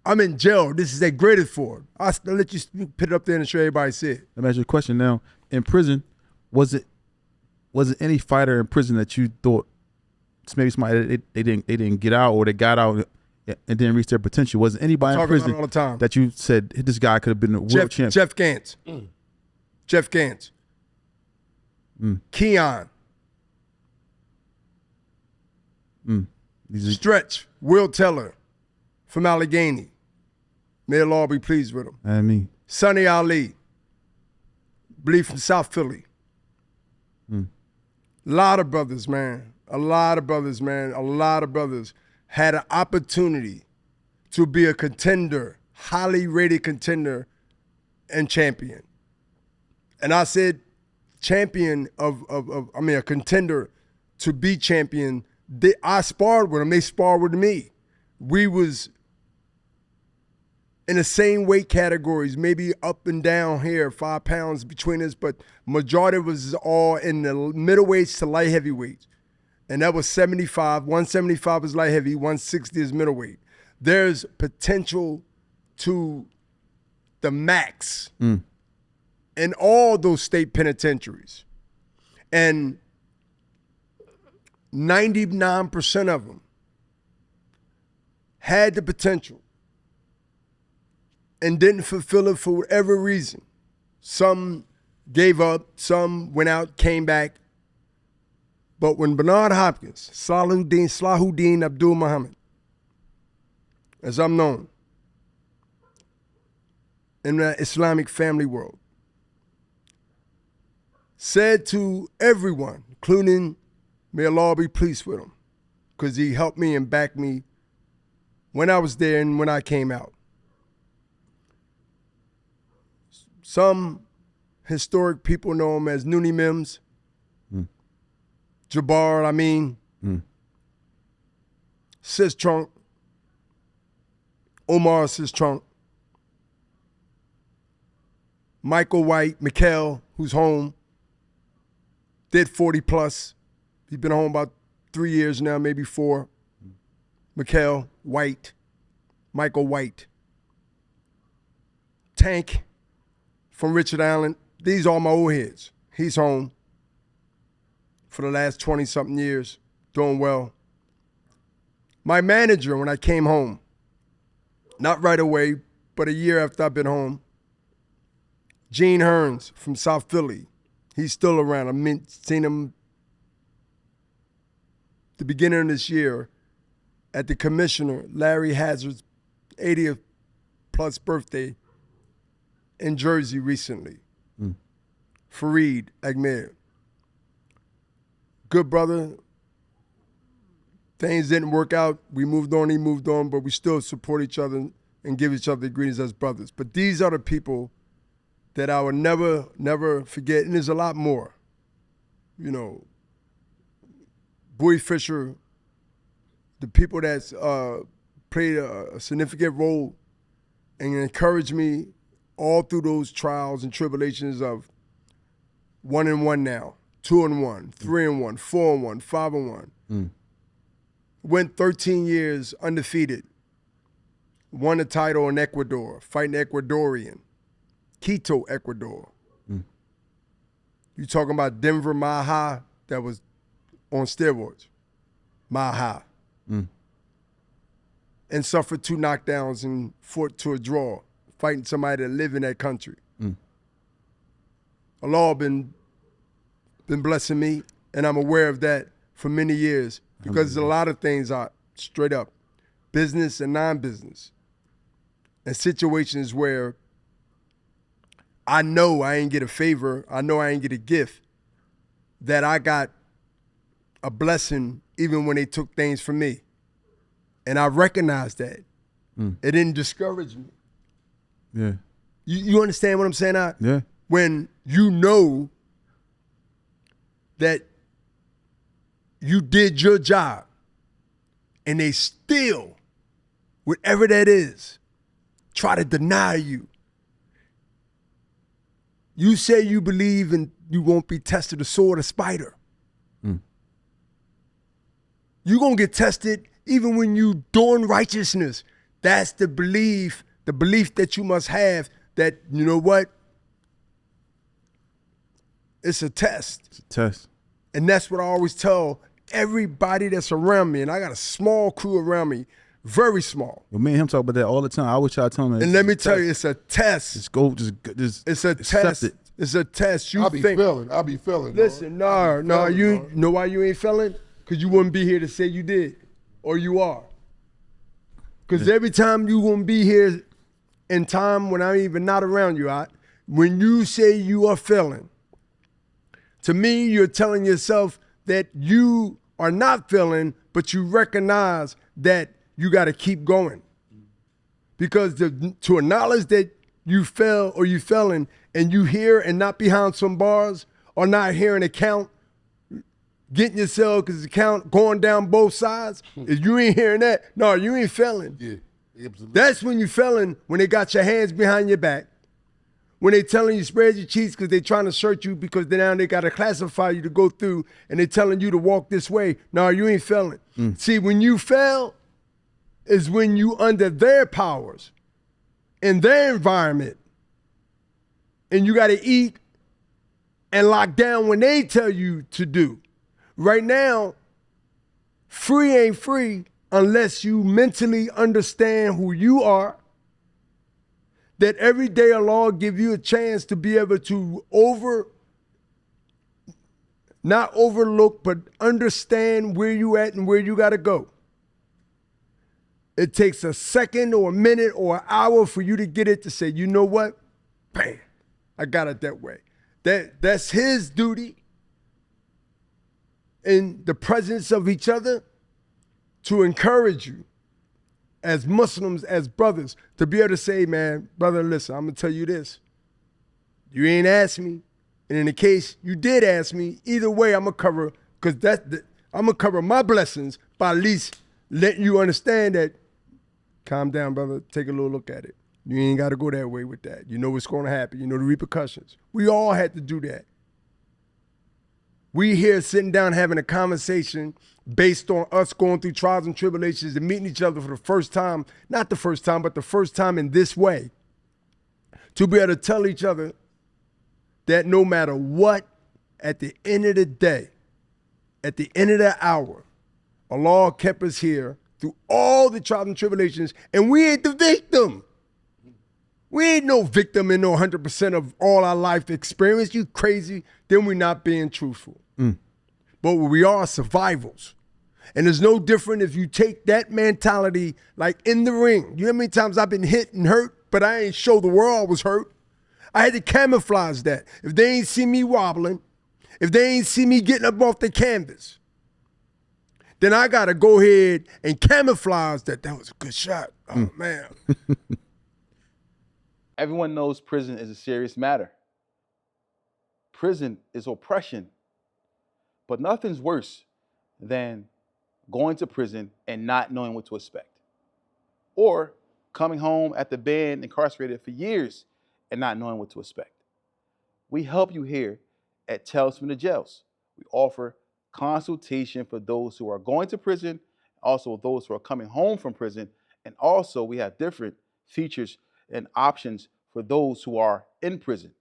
I'm in jail. This is that graded for. I'll let you put it up there and show everybody see it. let me ask you a question now. In prison, was it any fighter in prison that you thought maybe somebody they didn't get out, or they got out and didn't reach their potential? Was it anybody in prison all the time. that you said this guy could have been a world champion? Jeff Gantz. Jeff Gantz. Keon. Stretch. Will Teller from Allegheny. May Allah be pleased with him. I mean, Sonny Ali. Believe from South Philly. A lot of brothers, man. A lot of brothers, man. A lot of brothers had an opportunity to be a contender, highly rated contender and champion. And I said champion a contender to be champion. I sparred with them. They sparred with me. We was in the same weight categories, maybe up and down here, 5 pounds between us, but majority was all in the middleweights to light heavyweights. And that was 75. 175 is light heavy, 160 is middleweight. There's potential to the max in all those state penitentiaries. And 99% of them had the potential and didn't fulfill it for whatever reason. Some gave up, some went out, came back. But when Bernard Hopkins, Salahuddin Abdul Muhammad, as I'm known, in the Islamic family world, said to everyone, including, may Allah be pleased with him, because he helped me and backed me when I was there and when I came out. Some historic people know him as Noonie Mims, Jabbar, Sis Trunk, Omar Sis Trunk, Michael White, Mikhail, who's home, did 40 plus. He's been home about 3 years now, maybe 4. Mikhail White, Michael White. Tank from Richard Allen. These are my old heads. He's home for the last 20-something years, doing well. My manager, when I came home, not right away, but a year after I've been home, Gene Hearns from South Philly. He's still around. I've seen him the beginning of this year at the Commissioner Larry Hazard's 80th plus birthday in Jersey recently. Fareed Agmer. Good brother. Things didn't work out. We moved on, he moved on, but we still support each other and give each other greetings as brothers. But these are the people that I would never, never forget. And there's a lot more. You know, Bowie Fisher, the people that's played a significant role and encouraged me all through those trials and tribulations of 1-1 now, 2-1, 3-1, 4-1, 5-1. Went 13 years undefeated. Won the title in Ecuador, fighting Ecuadorian. Quito, Ecuador. You talking about Denver Maha that was on steroids. Maha. And suffered 2 knockdowns and fought to a draw, fighting somebody that lived in that country. Allah been blessing me, and I'm aware of that for many years because there's a lot of things are straight up, business and non-business, and situations where I know I ain't get a favor, I know I ain't get a gift, that I got a blessing even when they took things from me. And I recognize that. It didn't discourage me. Yeah. You understand what I'm saying? Yeah. When you know that you did your job and they still, whatever that is, try to deny you. You say you believe and you won't be tested, a sword, a spider. You're going to get tested even when you doing righteousness. That's the belief that you must have that, you know what? It's a test. It's a test. And that's what I always tell everybody that's around me. And I got a small crew around me, very small. Well, me and him talk about that all the time. I wish I told him. And let me tell you, it's a test. Just go, just it's a test. it. It's a test. I'll be feeling. Listen, no, you know why you ain't feeling? Because you wouldn't be here to say you did, or you are. Because every time you gonna be here in time when I'm even not around you, when you say you are feeling, to me, you're telling yourself that you are not feeling, but you recognize that you got to keep going. Because to acknowledge that you fell or you felling and you hear and not behind some bars or not hearing a count, getting yourself because the count going down both sides, if you ain't hearing that, no, you ain't felling. Yeah, absolutely. That's when you felling, when they got your hands behind your back. When they telling you spread your cheeks because they trying to search you because now they got to classify you to go through and they telling you to walk this way. No, you ain't failing. See, when you fail is when you under their powers in their environment and you got to eat and lock down when they tell you to do. Right now, free ain't free unless you mentally understand who you are, that every day Allah give you a chance to be able to not overlook, but understand where you at and where you got to go. It takes a second or a minute or an hour for you to get it to say, you know what? Bam, I got it that way. That's his duty in the presence of each other to encourage you as Muslims, as brothers, to be able to say, man, brother, listen, I'm going to tell you this. You ain't asked me. And in the case you did ask me, either way, I'm going to cover, because I'm going to cover my blessings by at least letting you understand that, calm down, brother, take a little look at it. You ain't got to go that way with that. You know what's going to happen. You know the repercussions. We all had to do that. We here sitting down having a conversation based on us going through trials and tribulations and meeting each other for the first time, not the first time, but the first time in this way, to be able to tell each other that no matter what, at the end of the day, at the end of the hour, Allah kept us here through all the trials and tribulations, and we ain't the victim. We ain't no victim in no 100% of all our life experience. You crazy, then we're not being truthful. But we are survivals. And it's no different if you take that mentality like in the ring. You know how many times I've been hit and hurt, but I ain't show the world I was hurt? I had to camouflage that. If they ain't see me wobbling, if they ain't see me getting up off the canvas, then I got to go ahead and camouflage that was a good shot. Oh, man. Everyone knows prison is a serious matter. Prison is oppression. But nothing's worse than going to prison and not knowing what to expect. Or coming home after being incarcerated for years and not knowing what to expect. We help you here at Tales from the Jails. We offer consultation for those who are going to prison, also those who are coming home from prison, and also we have different features and options for those who are in prison.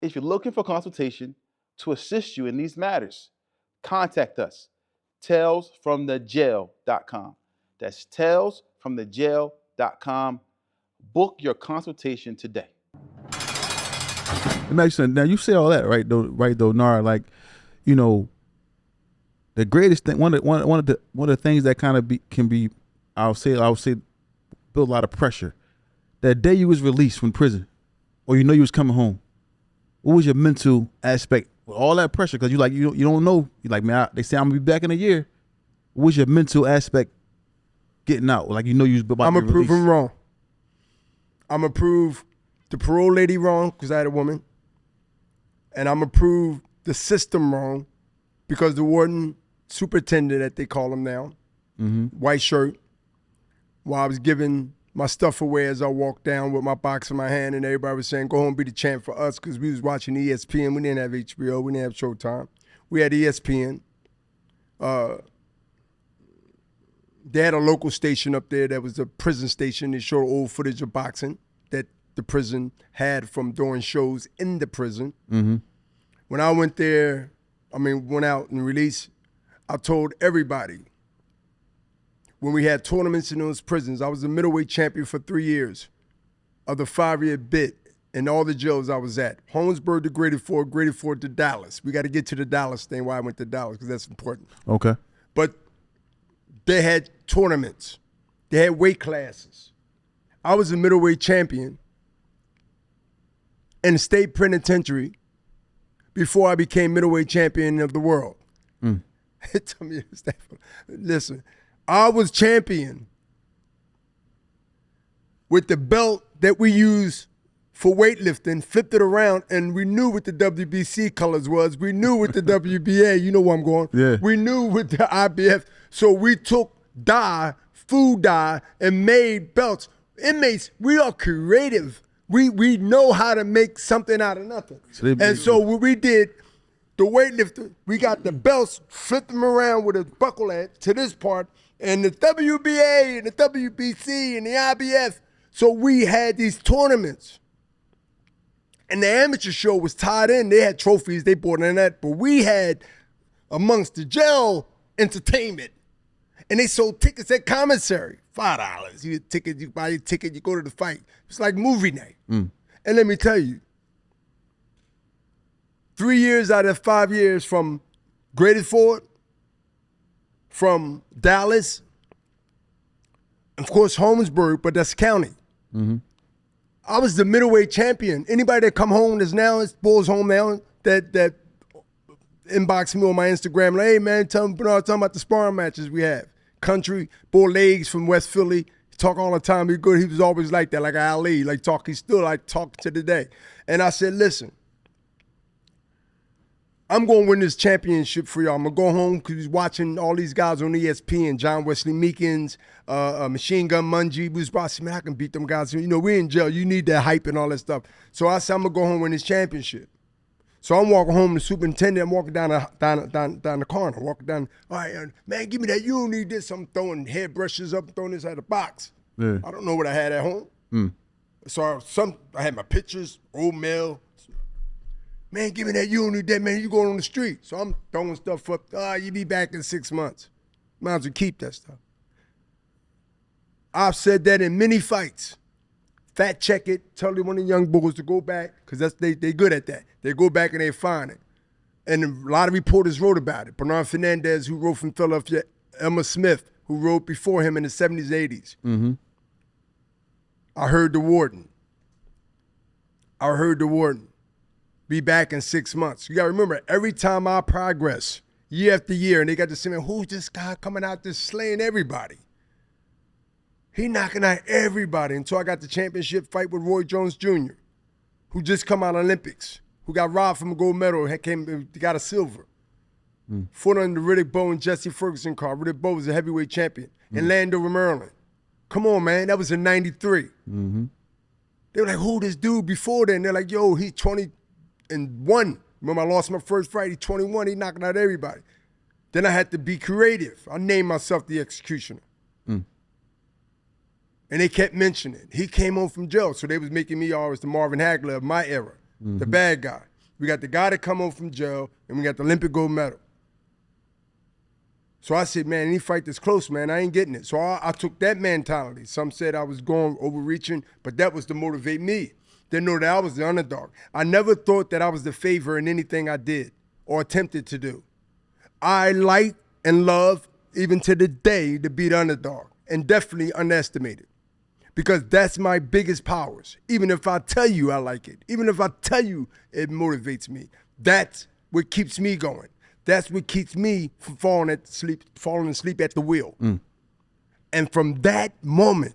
If you're looking for consultation to assist you in these matters, contact us, talesfromthejail.com. That's talesfromthejail.com. Book your consultation today. It makes sense. Now you say all that, right? Though, Nara, like, you know, the greatest thing, one of the things that kind of can be, I'll say, build a lot of pressure. That day you was released from prison, or you know you was coming home, what was your mental aspect with all that pressure? Because you don't know. You like, man, they say I'm gonna be back in a year. What was your mental aspect getting out? Like, you know you was about to be released. I'm gonna prove him wrong. I'm gonna prove the parole lady wrong because I had a woman, and I'm gonna prove the system wrong because the warden superintendent, that they call him now, white shirt, while I was giving my stuff away as I walked down with my box in my hand, and everybody was saying, go home, be the champ for us, because we was watching ESPN. We didn't have HBO. We didn't have Showtime. We had ESPN. They had a local station up there that was a prison station. They showed old footage of boxing that the prison had from doing shows in the prison. When I went there, went out and released, I told everybody, when we had tournaments in those prisons, I was the middleweight champion for 3 years of the 5-year bid in all the jails I was at. Holmesburg to graded 4 to Dallas. We got to get to the Dallas thing, why I went to Dallas, because that's important. Okay. But they had tournaments. They had weight classes. I was a middleweight champion in the state penitentiary before I became middleweight champion of the world. Tell me, listen, I was champion with the belt that we use for weightlifting, flipped it around, and we knew what the WBC colors was. We knew what the WBA, you know where I'm going. Yeah. We knew what the IBF. So we took dye, food dye, and made belts. Inmates, we are creative. We know how to make something out of nothing. So what we did, the weightlifter, we got the belts, flipped them around with a buckle at to this part, and the WBA and the WBC and the IBF. So we had these tournaments. And the amateur show was tied in. They had trophies, they bought in that. But we had amongst the jail entertainment. And they sold tickets at commissary, $5. You get ticket, you buy your ticket, you go to the fight. It's like movie night. And let me tell you, 3 years out of 5 years from Greatest Ford, from Dallas, of course, Holmesburg, but that's county. I was the middleweight champion. Anybody that come home that's now, it's Bulls home now, that inbox me on my Instagram, like, hey man, tell Bernard, talking about the sparring matches we have. Country, Bull Legs from West Philly. He talk all the time. He good. He was always like that, like Ali, like talk. He still like talk to today. And I said, listen, I'm going to win this championship for y'all. I'm going to go home because he's watching all these guys on ESPN, John Wesley Meekins, Machine Gun Mungie. We was about, man, I can beat them guys. You know, we in jail. You need that hype and all that stuff. So I said, I'm going to go home and win this championship. So I'm walking home, the superintendent, I'm walking down the corner, walking down, all right, man, give me that, you don't need this. I'm throwing hairbrushes up, throwing this out of the box. Yeah. I don't know what I had at home. So I had my pictures, old mail. Man, give me that, you don't need that, man, you going on the street. So I'm throwing stuff up, you be back in 6 months. Might as well keep that stuff. I've said that in many fights. Fact check it, tell one of the young boys to go back, because they good at that. They go back and they find it. And a lot of reporters wrote about it. Bernard Fernandez, who wrote from Philadelphia, Emma Smith, who wrote before him in the 70s, 80s. I heard the warden. Be back in 6 months. You got to remember, every time I progress, year after year, and they got to say, man, who's this guy coming out there slaying everybody? He knocking out everybody until I got the championship fight with Roy Jones Jr., who just come out of Olympics, who got robbed from a gold medal, got a silver. Fought under the Riddick Bowe and Jesse Ferguson card. Riddick Bowe was a heavyweight champion in Landover, Maryland. Come on, man. That was in 93. They were like, who this dude before then? They're like, yo, he's 21. Remember I lost my first fight, he's 21, he knocking out everybody. Then I had to be creative. I named myself the Executioner. And they kept mentioning it. He came home from jail, so they was making me always the Marvin Hagler of my era, the bad guy. We got the guy that come home from jail, and we got the Olympic gold medal. So I said, man, any fight that's close, man, I ain't getting it. So I took that mentality. Some said I was going overreaching, but that was to motivate me. They know that I was the underdog. I never thought that I was the favor in anything I did or attempted to do. I like and love, even to the day, to be the underdog, and definitely underestimated. Because that's my biggest powers. Even if I tell you I like it, even if I tell you it motivates me, that's what keeps me going. That's what keeps me from falling asleep at the wheel. And from that moment,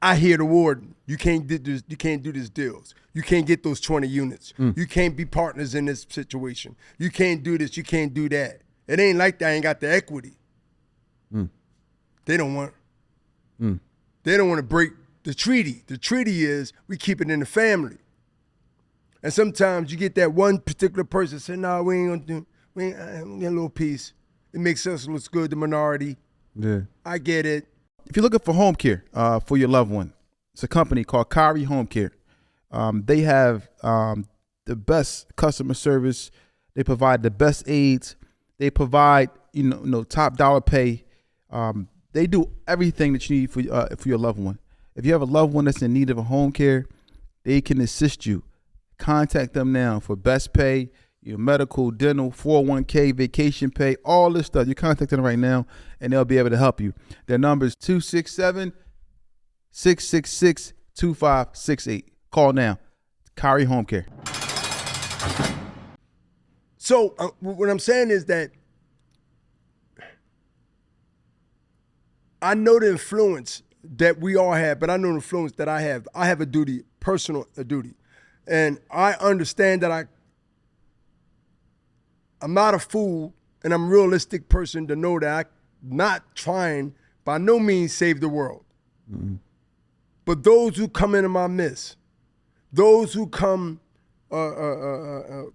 I hear the warden, you can't do these deals. You can't get those 20 units. You can't be partners in this situation. You can't do this, you can't do that. It ain't like that, I ain't got the equity. They don't want They don't want to break the treaty. The treaty is we keep it in the family. And sometimes you get that one particular person say, no, we ain't gonna do, we get a little piece. It makes us look good, the minority. Yeah. I get it. If you're looking for home care for your loved one, it's a company called Kari Home Care. They have the best customer service. They provide the best aids. They provide top dollar pay. They do everything that you need for your loved one. If you have a loved one that's in need of a home care, they can assist you. Contact them now for best pay, your medical, dental, 401k, vacation pay, all this stuff. You contact them right now, and they'll be able to help you. Their number is 267-666-2568. Call now. Kari Home Care. So what I'm saying is that I know the influence that we all have, but I know the influence that I have. I have a duty, personal duty. And I understand that I'm not a fool, and I'm a realistic person to know that I'm not trying by no means save the world. But those who come into my midst, those who come in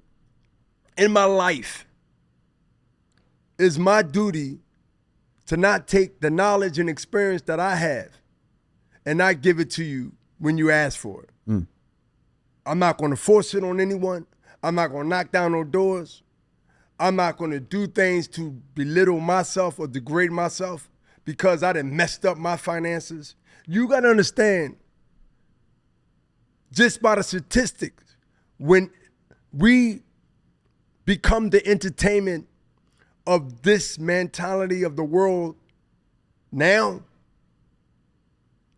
my life, is my duty to not take the knowledge and experience that I have and not give it to you when you ask for it. I'm not going to force it on anyone. I'm not going to knock down no doors. I'm not going to do things to belittle myself or degrade myself because I done messed up my finances. You got to understand, just by the statistics, when we become the entertainment of this mentality of the world now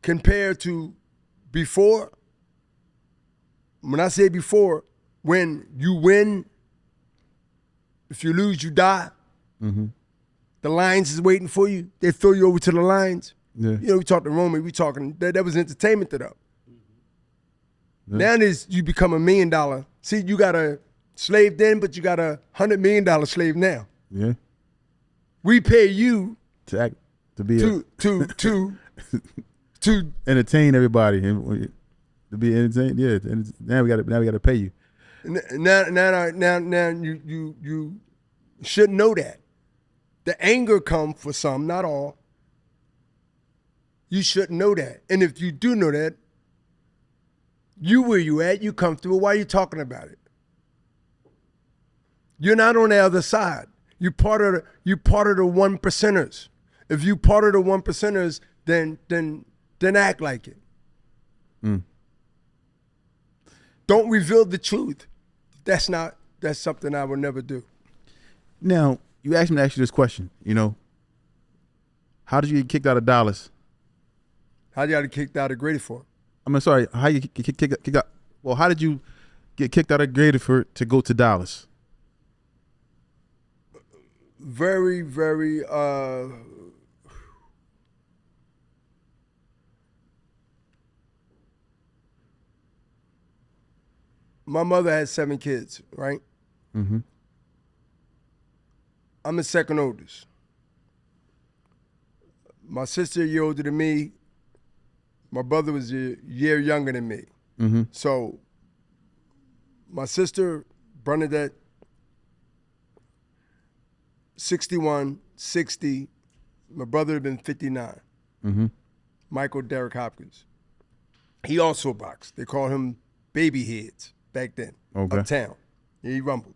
compared to before, when I say before, when you win, if you lose, you die. Mm-hmm. The Lions is waiting for you. They throw you over to the Lions. Yeah. You know, we talked to Roman, we talking, that was entertainment to them. Yeah. Now you become $1 million. See, you got a slave then, but you got $100 million slave now. Yeah. We pay you To act, to be to entertain everybody and to be entertained. Yeah. Now we got to pay you. now you should know that. The anger come for some, not all. You should know that. And if you do know that, you where you at, you comfortable, why are you talking about it? You're not on the other side. You part of the 1 percenters. If you part of the 1 percenters, then act like it. Mm. Don't reveal the truth. That's something I would never do. Now, you asked me to ask you this question, you know. How did you get kicked out of Dallas? How you got kicked out of Grateford? I'm sorry, how you get kicked out? Well, how did you get kicked out of Grateford to go to Dallas? Very, very my mother had 7 kids, right? Mm-hmm. I'm the second oldest. My sister a year older than me. My brother was a year younger than me. Mm-hmm. So my sister, Bernadette, 61, 60. My brother had been 59. Mm-hmm. Michael Derek Hopkins. He also boxed. They called him baby heads back then. Okay. Uptown. He rumbled.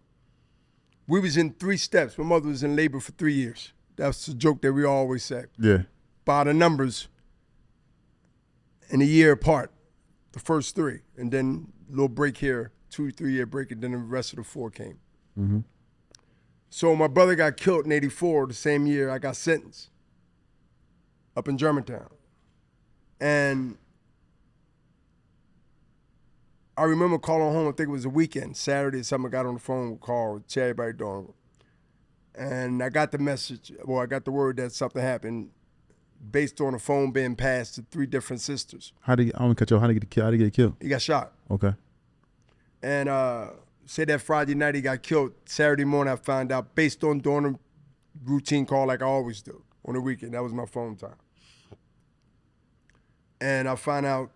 We was in 3 steps. My mother was in labor for 3 years. That's the joke that we always say. Yeah. By the numbers, in a year apart, the first 3. And then a little break here, 2-3 year break, and then the rest of the 4 came. Mm-hmm. So my brother got killed in 84, the same year I got sentenced up in Germantown. And I remember calling home, I think it was a weekend, Saturday, someone got on the phone, called, tell everybody doing. And I got the message, I got the word that something happened based on a phone being passed to 3 different sisters. I want to cut you off. How did he get killed? He got shot. Okay. And say that Friday night he got killed. Saturday morning I found out based on doing a routine call like I always do on the weekend. That was my phone time. And I found out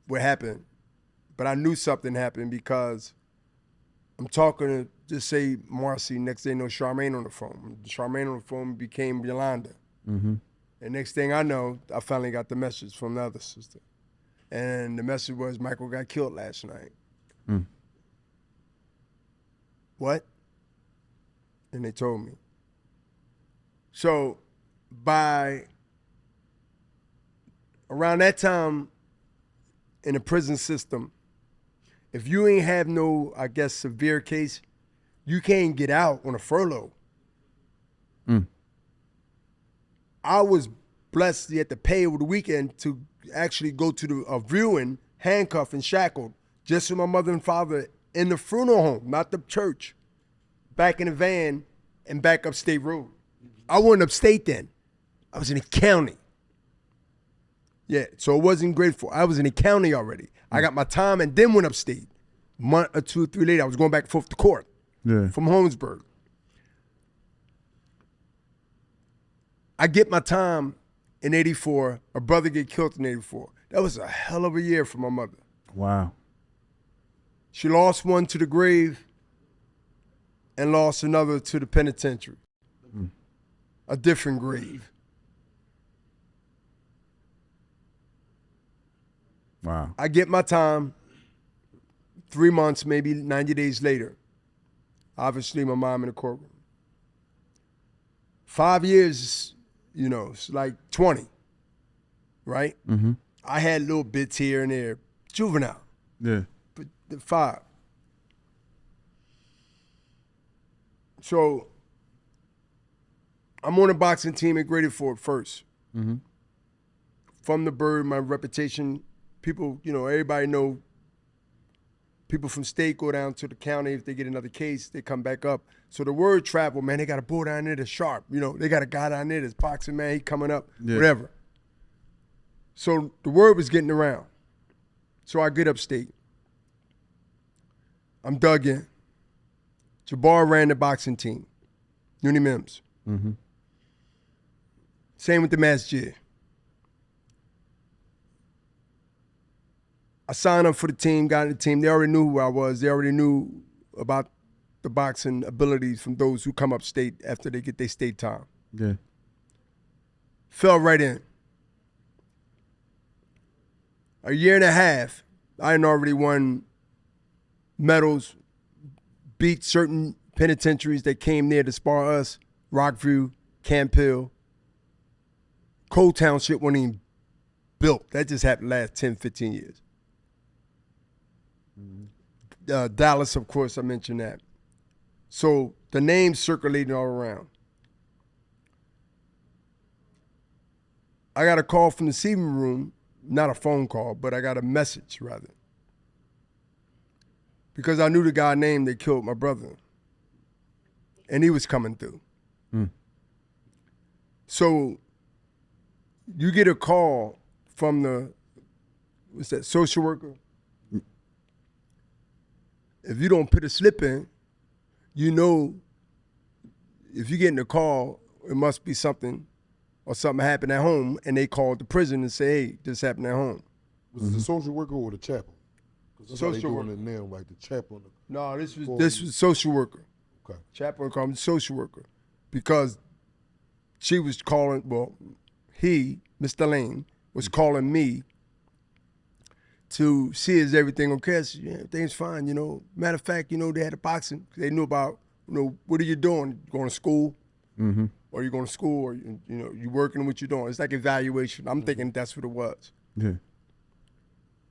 what happened. But I knew something happened because I'm talking to, just say, Marcy. Next thing you know, Charmaine on the phone. Charmaine on the phone became Yolanda. Mm-hmm. And next thing I know, I finally got the message from the other sister. And the message was, Michael got killed last night. Mm. What? And they told me. So by around that time in the prison system, if you ain't have no, I guess, severe case, you can't get out on a furlough. Mm. I was blessed to get to pay over the weekend to actually go to a viewing, handcuffed and shackled, just with my mother and father in the funeral home, not the church, back in the van and back up State Road. I wasn't upstate then. I was in the county. Yeah, so it wasn't grateful. I was in the county already. I got my time and then went upstate. A month or 2 or 3 later, I was going back and forth to court from Holmesburg. I get my time in 84. My brother get killed in 84. That was a hell of a year for my mother. Wow. She lost one to the grave and lost another to the penitentiary. Mm. A different grave. Wow. I get my time. 3 months, maybe 90 days later, Obviously, my mom in the courtroom. 5 years, you know, it's like 20, right? Mm-hmm. I had little bits here and there, juvenile, Yeah. but the 5. So I'm on a boxing team at Graded Ford first. Mm-hmm. From the bird, my reputation, people, you know, everybody know. People from state go down to the county. If they get another case, they come back up. So the word travel, man, they got a boy down there that's sharp. You know, they got a guy down there that's boxing, man, he coming up, whatever. So the word was getting around. So I get upstate. I'm dug in. Jabbar ran the boxing team, Uni Mims. Mm-hmm. Same with the Masjid. I signed up for the team, got in the team. They already knew who I was. They already knew about the boxing abilities from those who come upstate after they get their state time. Yeah. Fell right in. A year and a half, I had already won medals, beat certain penitentiaries that came there to spar us, Rockview, Camp Hill. Cole Township wasn't even built. That just happened last 10, 15 years. Dallas, of course, I mentioned that. So the name's circulating all around. I got a call from the receiving room, not a phone call, but I got a message rather. Because I knew the guy named that killed my brother. And he was coming through. Mm. So you get a call from the, what's that, social worker? If you don't put a slip in, you know, if you get in a call, it must be something or something happened at home, and they called the prison and say, hey, this happened at home. Was it the social worker or the chaplain? Because that's Social how they doing it now, like the chaplain. No, this was social worker. Okay. Chaplain called me social worker because she was calling, well, he, Mr. Lane, was calling me to see is everything okay. I said, yeah, everything's fine, you know. Matter of fact, you know, they had a boxing. They knew about, you know, what are you doing? Going to school? Mm-hmm. Or you going to school? Or, you know, you working what you're doing? It's like evaluation. I'm thinking that's what it was. Yeah.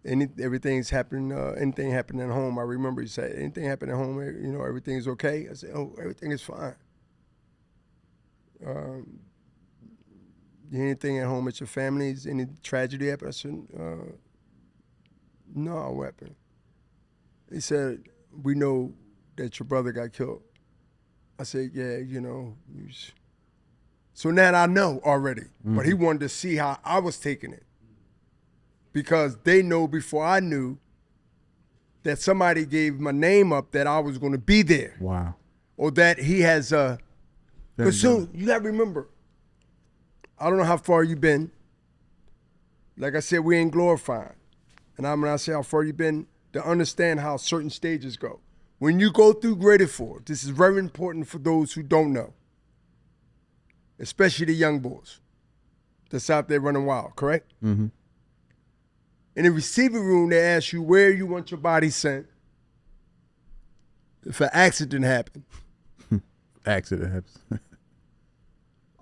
Everything's happening, anything happened at home. I remember he said, anything happened at home, you know, everything's okay? I said, oh, everything is fine. Anything at home at your family's, any tragedy happened? I said, no, what happened? He said, we know that your brother got killed. I said, yeah, you know. So now I know already, but he wanted to see how I was taking it. Because they know before I knew that somebody gave my name up that I was going to be there. Wow. Or that he has because soon, you got to remember, I don't know how far you've been. Like I said, we ain't glorifying. And when I say how far you've been, to understand how certain stages go. When you go through Graded Ford, this is very important for those who don't know, especially the young boys that's out there running wild, correct? Mm-hmm. In the receiving room, they ask you where you want your body sent if an accident happened. Accident happens.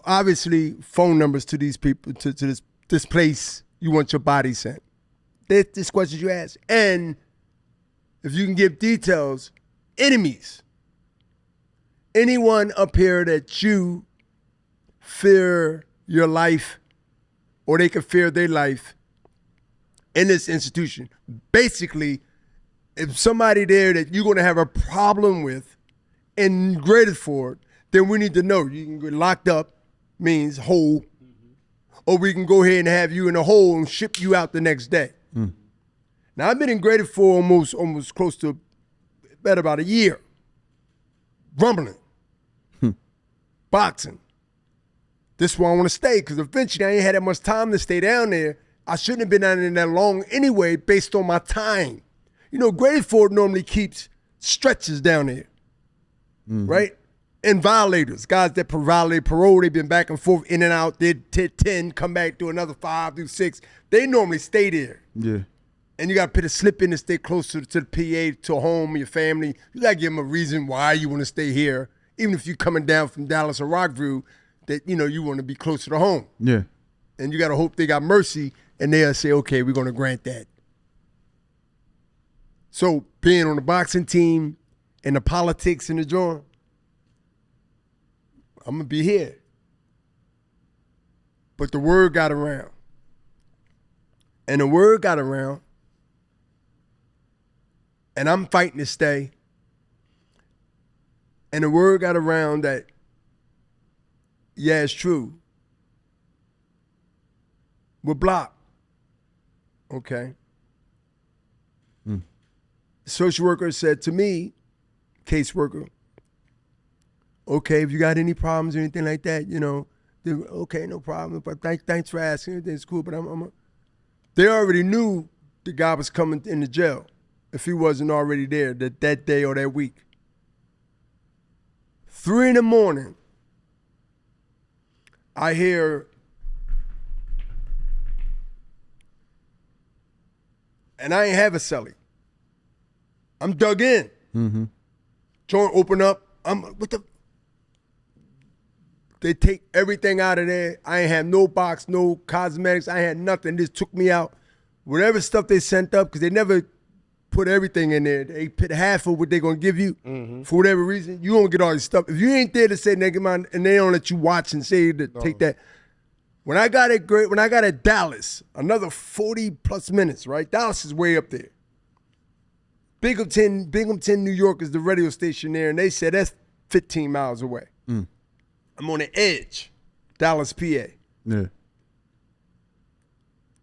Obviously, phone numbers to these people, to this place you want your body sent. This questions you ask. And if you can give details, enemies. Anyone up here that you fear your life or they could fear their life in this institution. Basically, if somebody there that you're going to have a problem with in Graded Ford, then we need to know. You can get locked up, means hole, or we can go ahead and have you in a hole and ship you out the next day. Mm. Now, I've been in Graded Ford almost close to about a year. Rumbling. Boxing. This is where I want to stay, because eventually I ain't had that much time to stay down there. I shouldn't have been down there that long anyway, based on my time. You know, Graded Ford normally keeps stretches down there, right? And violators, guys that violate parole, they've been back and forth, in and out, did 10, come back, do another 5, do 6. They normally stay there. Yeah. and you got to put a slip in to stay close to the PA, to home, your family. You got to give them a reason why you want to stay here, even if you're coming down from Dallas or Rockville, that, you know, you want to be closer to home. Yeah. And you got to hope they got mercy, and they'll say, okay, we're going to grant that. So being on the boxing team and the politics in the joint, I'm going to be here. But the word got around. And the word got around, and I'm fighting to stay. And the word got around that, yeah, it's true. We're blocked. Okay. The social worker said to me, caseworker, okay, if you got any problems or anything like that, you know, okay, no problem. But thanks for asking. Everything's cool. But they already knew the guy was coming into jail if he wasn't already there that day or that week. 3 a.m, I hear, and I ain't have a celly. I'm dug in. Mm-hmm. Joint open up. They take everything out of there. I ain't have no box, no cosmetics. I had nothing. Just took me out. Whatever stuff they sent up, because they never put everything in there. They put half of what they're going to give you. For whatever reason, you don't get all this stuff. If you ain't there to say, nigga, man, and they don't let you watch and say to take that. When I got at Dallas, another 40 plus minutes, right? Dallas is way up there. Binghamton, New York is the radio station there, and they said that's 15 miles away. I'm on the edge, Dallas, PA. Yeah.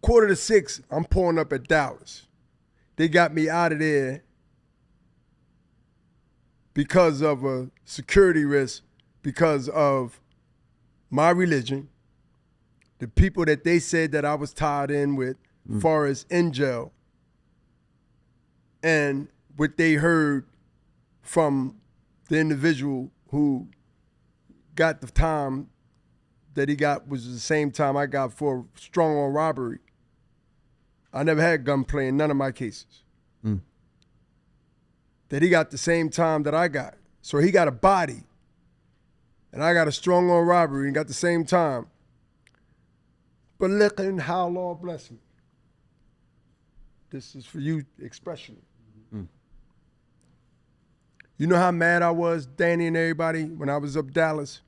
5:45, I'm pulling up at Dallas. They got me out of there because of a security risk, because of my religion, the people that they said that I was tied in with, far as in jail, and what they heard from the individual who got the time that he got was the same time I got for strong on robbery. I never had gunplay in none of my cases. That he got the same time that I got. So he got a body, and I got a strong on robbery and got the same time. But look at how Lord bless me. This is for you, expression. You know how mad I was, Danny and everybody, when I was up Dallas?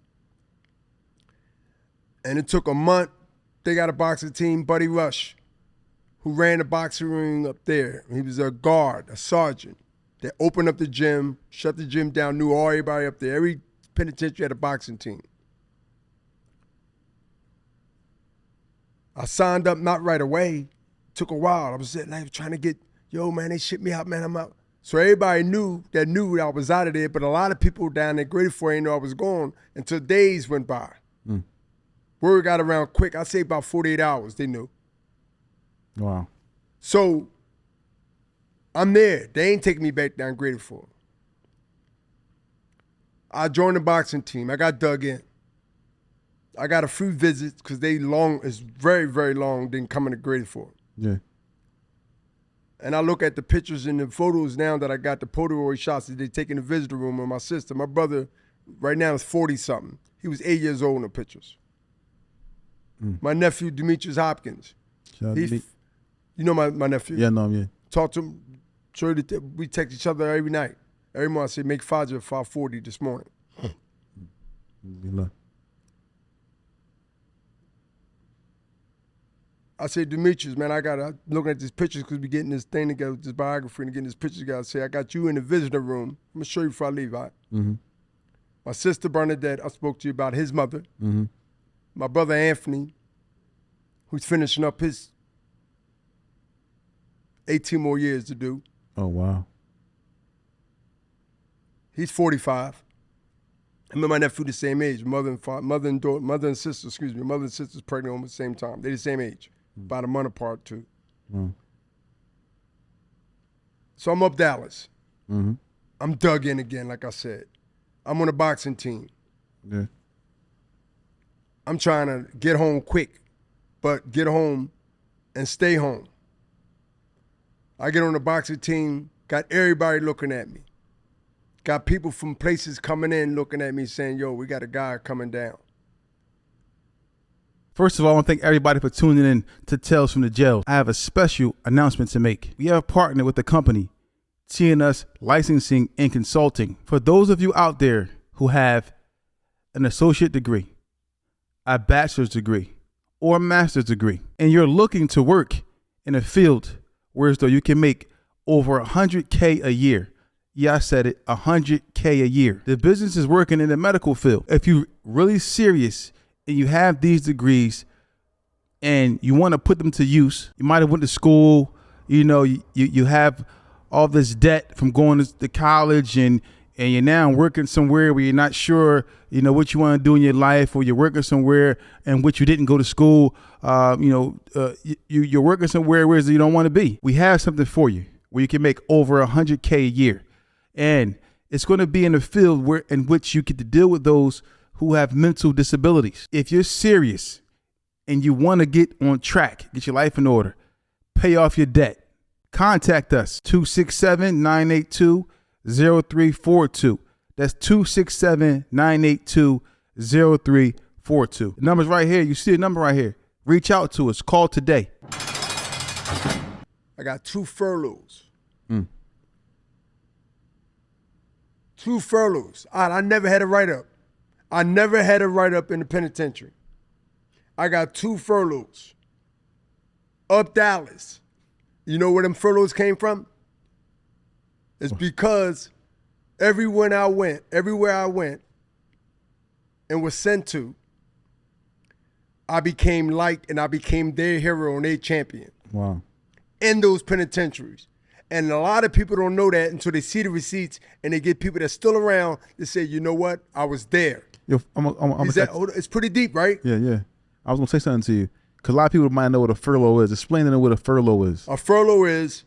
And it took a month. They got a boxing team, Buddy Rush, who ran the boxing ring up there. He was a guard, a sergeant. They opened up the gym, shut the gym down, knew all everybody up there. Every penitentiary had a boxing team. I signed up not right away. Took a while. I was sitting there trying to get, yo, man, they shipped me out, man, I'm out. So everybody knew I was out of there, but a lot of people down there grateful for ain't know I was gone until days went by. Word got around quick. I'd say about 48 hours, they knew. Wow. So I'm there. They ain't taking me back down grateful. I joined the boxing team. I got dug in. I got a few visits because it's very, very long, didn't come into grateful. Yeah. And I look at the pictures and the photos now that I got, the Polaroid shots that they take in the visitor room of my sister. My brother right now is 40-something. He was 8 years old in the pictures. My nephew, Demetrius Hopkins. You know my nephew? Yeah, no, yeah. Talk to him. We text each other every night. Every morning I say, make Fajr at 5:40 this morning. I say, Demetrius, man, I'm looking at these pictures because we getting this thing together, this biography, and getting this pictures together. I say, I got you in the visitor room. I'm going to show you before I leave, all right? My sister, Bernadette, I spoke to you about his mother. My brother, Anthony, who's finishing up his 18 more years to do. Oh, wow. He's 45. Him and my nephew the same age. Mother and sister's pregnant almost the same time. They're the same age. About a month apart, too. So I'm up Dallas. I'm dug in again, like I said. I'm on a boxing team. Yeah. I'm trying to get home quick, but get home and stay home. I get on the boxing team, got everybody looking at me. Got people from places coming in looking at me saying, yo, we got a guy coming down. First of all, I want to thank everybody for tuning in to Tales from the Jail. I have a special announcement to make. We have partnered with the company, TNS Licensing and Consulting. For those of you out there who have an associate degree, a bachelor's degree, or a master's degree, and you're looking to work in a field where as though you can make over $100K a year. Yeah, I said it, $100K a year. The business is working in the medical field. If you're really serious and you have these degrees and you want to put them to use, you might have went to school, you have all this debt from going to college and you're now working somewhere where you're not sure, what you want to do in your life, or you're working somewhere in which you didn't go to school, you're working somewhere where you don't want to be. We have something for you where you can make over $100K a year. And it's going to be in a field in which you get to deal with those who have mental disabilities. If you're serious and you want to get on track, get your life in order, pay off your debt, contact us, 267-982-0342. That's 267-982-0342. The number's right here. You see the number right here. Reach out to us. Call today. I got 2 furloughs. 2 furloughs. I never had a write-up. I never had a write-up in the penitentiary. I got 2 furloughs. Up Dallas. You know where them furloughs came from? It's because everywhere I went and was sent to, I became liked and I became their hero and their champion. Wow. In those penitentiaries. And a lot of people don't know that until they see the receipts and they get people that's still around that say, you know what, I was there. Yo, It's pretty deep, right? Yeah. I was going to say something to you because a lot of people might know what a furlough is. Explain to them what a furlough is. A furlough is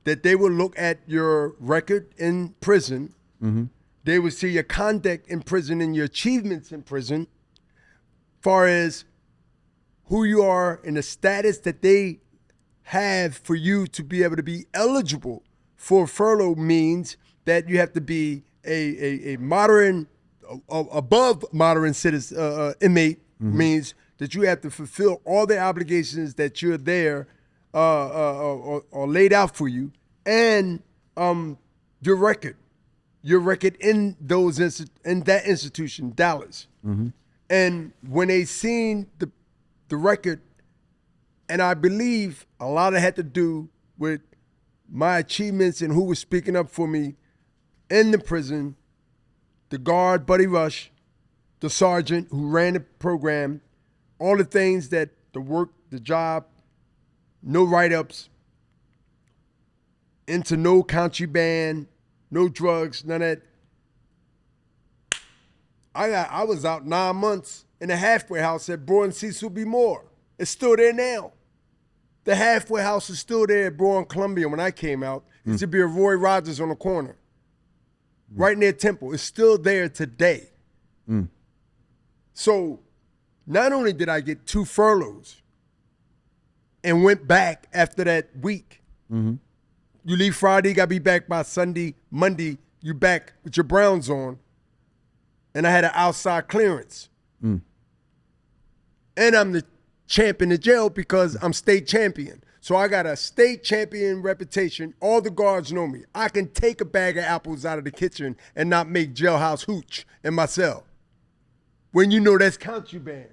that they will look at your record in prison. Mm-hmm. They will see your conduct in prison and your achievements in prison, far as who you are and the status that they have for you to be able to be eligible for furlough. Means that you have to be a modern, above modern citizen, inmate. Mm-hmm. Means that you have to fulfill all the obligations that you're there are laid out for you, and your record in that institution, Dallas. Mm-hmm. And when they seen the record, and I believe a lot of it had to do with my achievements and who was speaking up for me in the prison, the guard, Buddy Rush, the sergeant who ran the program, all the things that the work, the job, no write-ups, into no country band, no drugs, none of that. I was out 9 months in the halfway house at Broad and Cecil B. Moore. It's still there now. The halfway house is still there at Broad and Columbia when I came out. It used to be a Roy Rogers on the corner. Right near Temple. It's still there today. So not only did I get 2 furloughs and went back after that week. Mm-hmm. You leave Friday, you got to be back by Sunday, Monday, you back with your Browns on. And I had an outside clearance. And I'm the champ in the jail because I'm state champion. So I got a state champion reputation. All the guards know me. I can take a bag of apples out of the kitchen and not make jailhouse hooch in my cell. When you know that's contraband.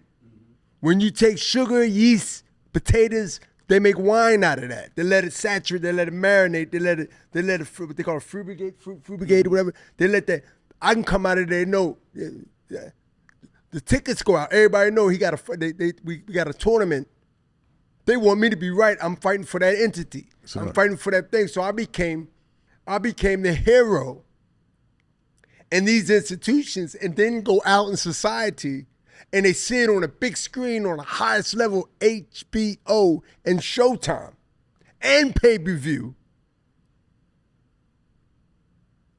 When you take sugar, yeast, potatoes, they make wine out of that. They let it saturate, they let it marinate, they let it what they call it, frubigate or whatever. They let that, I can come out of there, know, the tickets go out. Everybody know we got a tournament. They want me to be right. I'm fighting for that entity. I'm fighting for that thing. So I became the hero in these institutions, and then go out in society and they see it on a big screen on the highest level, HBO and Showtime and pay-per-view.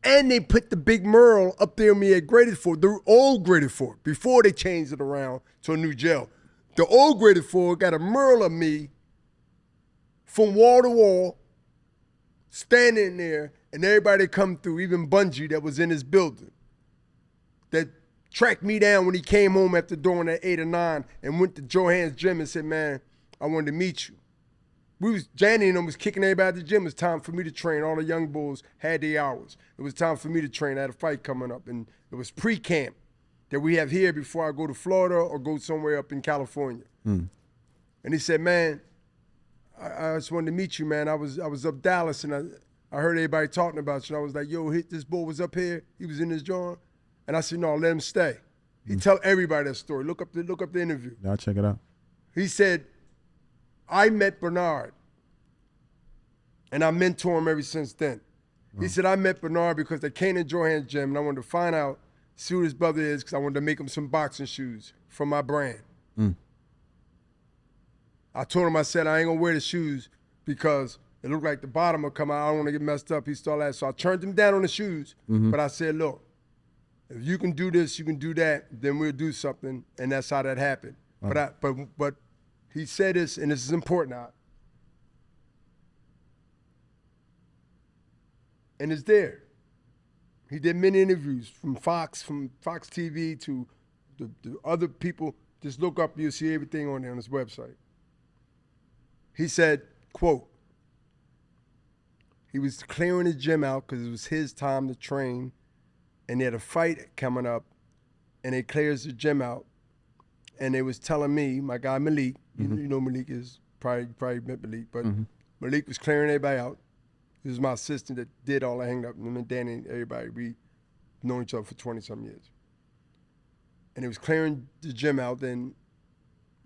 And they put the big mural up there on me at Graded Fort, the old Graded Fort, before they changed it around to a new jail. The old Graded Fort got a mural of me from wall to wall standing there, and everybody come through, even Bungie that was in his building, that tracked me down when he came home after doing that 8 or 9 and went to Johan's gym and said, man, I wanted to meet you. Janny and them was kicking everybody at the gym. It was time for me to train. All the young bulls had their hours. It was time for me to train. I had a fight coming up, and it was pre-camp that we have here before I go to Florida or go somewhere up in California. And he said, man, I just wanted to meet you, man. I was up Dallas, and I heard everybody talking about you. And I was like, yo, this boy was up here. He was in this joint. And I said, no, let him stay. He tell everybody that story. Look up the interview. I'll check it out. He said, I met Bernard, and I mentor him ever since then. He said, I met Bernard because they came to Johan's gym, and I wanted to find out, see who his brother is, because I wanted to make him some boxing shoes for my brand. I told him, I said, I ain't going to wear the shoes because it looked like the bottom will come out. I don't want to get messed up. He started that. So I turned him down on the shoes, but I said, look, if you can do this, you can do that, then we'll do something, and that's how that happened. But he said this, and this is important now. And it's there. He did many interviews from Fox TV to the other people. Just look up, you'll see everything on there on his website. He said, quote, he was clearing his gym out because it was his time to train, and he had a fight coming up, and he clears the gym out, and they was telling me, my guy Malik, you know Malik is, probably met Malik, but Malik was clearing everybody out. He was my assistant that did all the hang up, and Danny and everybody, we known each other for 20-some years. And he was clearing the gym out, then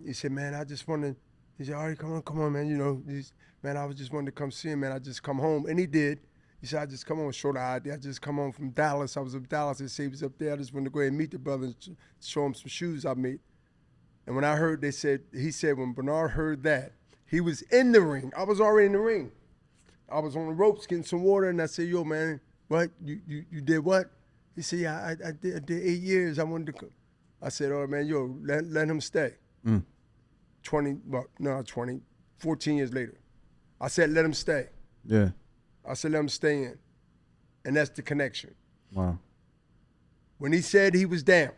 he said, man, I just wanted, he said, all right, come on, man, you know, man, I was just wanting to come see him, man, I just come home, and he did. He said, I just come home, showed the ID. I just come home from Dallas. I was up Dallas. They said he was up there. I just wanted to go ahead and meet the brother and show him some shoes I made. And when I heard, he said when Bernard heard that, he was in the ring. I was already in the ring. I was on the ropes getting some water, and I said, yo, man, what? You did what? He said, yeah, I did 8 years. I wanted to come. I said, oh, man, yo, let him stay. 14 years later. I said, let him stay. Yeah. I said, let him stay in. And that's the connection. Wow. When he said he was down,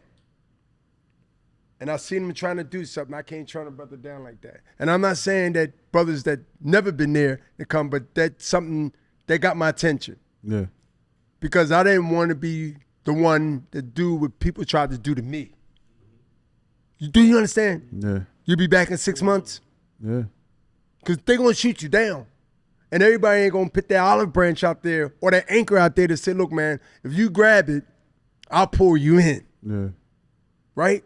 and I seen him trying to do something, I can't turn a brother down like that. And I'm not saying that brothers that never been there to come, but that's something that got my attention. Yeah. Because I didn't want to be the one to do what people tried to do to me. Do you understand? Yeah. You'll be back in 6 months? Yeah. Because they're going to shoot you down. And everybody ain't going to put that olive branch out there or that anchor out there to say, look, man, if you grab it, I'll pull you in. Yeah. Right?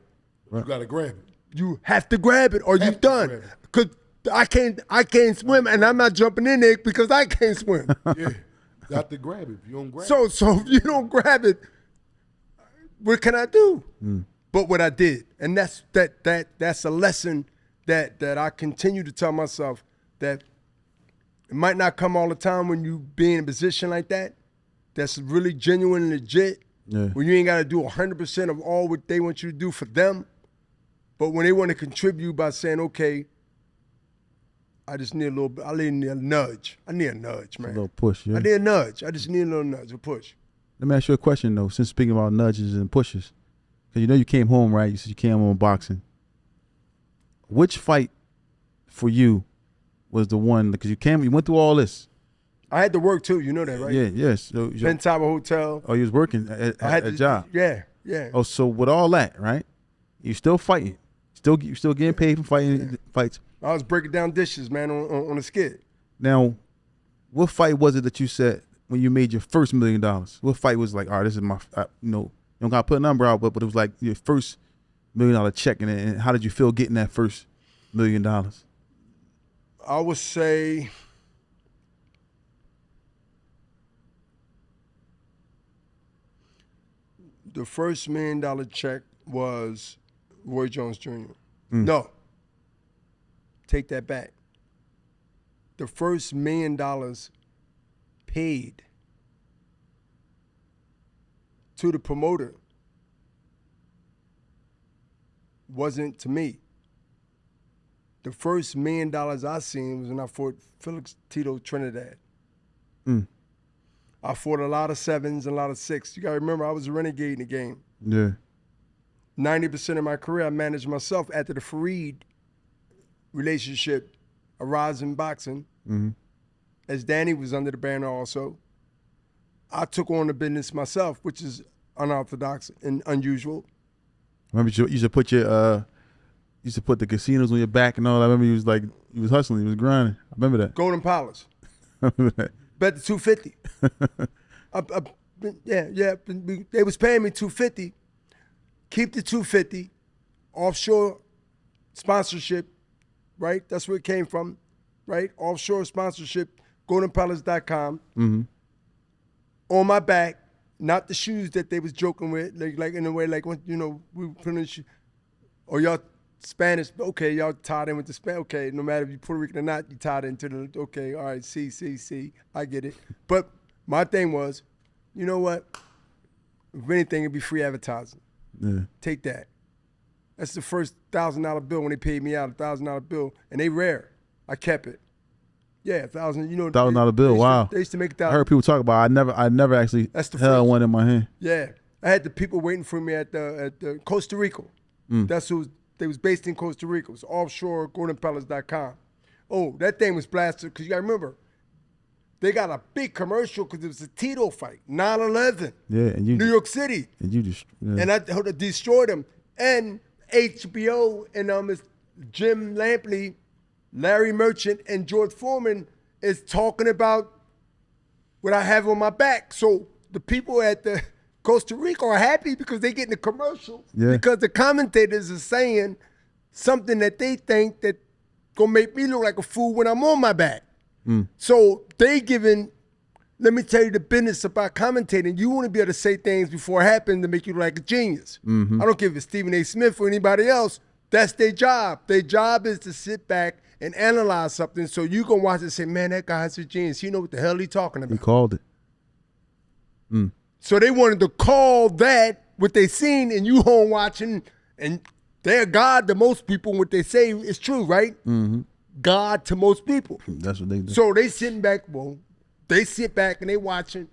You gotta grab it. You have to grab it or you're done. Because I can't swim, and I'm not jumping in there because I can't swim. Yeah. Got to grab it. If you don't grab So it. if you don't grab it, what can I do? But what I did, and that's a lesson that I continue to tell myself, that it might not come all the time when you be in a position like that. That's really genuine and legit. Yeah. When you ain't got to do 100% of all what they want you to do for them. But when they want to contribute by saying, okay, I just need a little bit, I need a nudge. I need a nudge, man. A little push, yeah. I need a nudge. I just need a little nudge, a push. Let me ask you a question, though, since speaking about nudges and pushes. Because you know you came home, right? You said you came home boxing. Which fight for you was the one, because you went through all this. I had to work too, you know that, right? Yeah, yes. So, Penn Tower Hotel. Oh, you was working at a job. Yeah, yeah. Oh, so with all that, right? You still fighting. You still getting paid for fighting fights. I was breaking down dishes, man, on a skid. Now, what fight was it that you said when you made your first $1 million? What fight was like, all right, this is my, you don't got to put a number out, but it was like your first $1 million check. And how did you feel getting that first $1 million? I would say the first $1 million check was Roy Jones Jr. No. Take that back. The first $1 million paid to the promoter wasn't to me. The first $1 million I seen was when I fought Felix Tito Trinidad. I fought a lot of 7s and a lot of 6. You got to remember, I was a renegade in the game. Yeah. 90% of my career, I managed myself after the Fareed relationship arose in boxing. As Danny was under the banner also. I took on the business myself, which is unorthodox and unusual. Remember you used to put your used to put the casinos on your back and all that. I remember you was hustling, you was grinding. I remember that. Golden Palace. I remember that. Bet the 250. They was paying me 250. Keep the 250. Offshore sponsorship, right? That's where it came from, right? Offshore sponsorship, goldenpalace.com. On my back, not the shoes that they was joking with, like in a way, like when, you know, we put in or y'all Spanish, okay, y'all tied in with the Spanish, okay, no matter if you Puerto Rican or not, you tied into the, okay, all right, see, I get it. But my thing was, you know what? If anything, it'd be free advertising. Yeah. Take that. That's the first $1,000 bill when they paid me out, $1,000 bill, and they rare. I kept it. Yeah, $1,000. You know, $1,000 bill. Wow. They used to make I $1,000. heard people talk about it. I never actually That's the held first. one in my hand. Yeah, I had the people waiting for me at the Costa Rica. That's who they was based in Costa Rica. It was offshore, goldenpalace.com. Oh, that thing was blasted because you got to remember, they got a big commercial because it was a Tito fight, 9/11, Yeah, and you New York City, and you just and I destroyed them. And HBO and it's Jim Lampley, Larry Merchant, and George Foreman is talking about what I have on my back. So the people at the Costa Rica are happy because they get in the commercial because the commentators are saying something that they think that gonna make me look like a fool when I'm on my back. So they giving, let me tell you the business about commentating. You want to be able to say things before it happens to make you look like a genius. I don't care if it's Stephen A. Smith or anybody else. That's their job. Their job is to sit back and analyze something so you can watch it and say, man, that guy's a genius. He know what the hell he talking about. he called it. So they wanted to call that what they seen and you home watching, and they're God to most people. What they say is true, right? God to most people. That's what they do. So they sitting back, they sit back and they watching.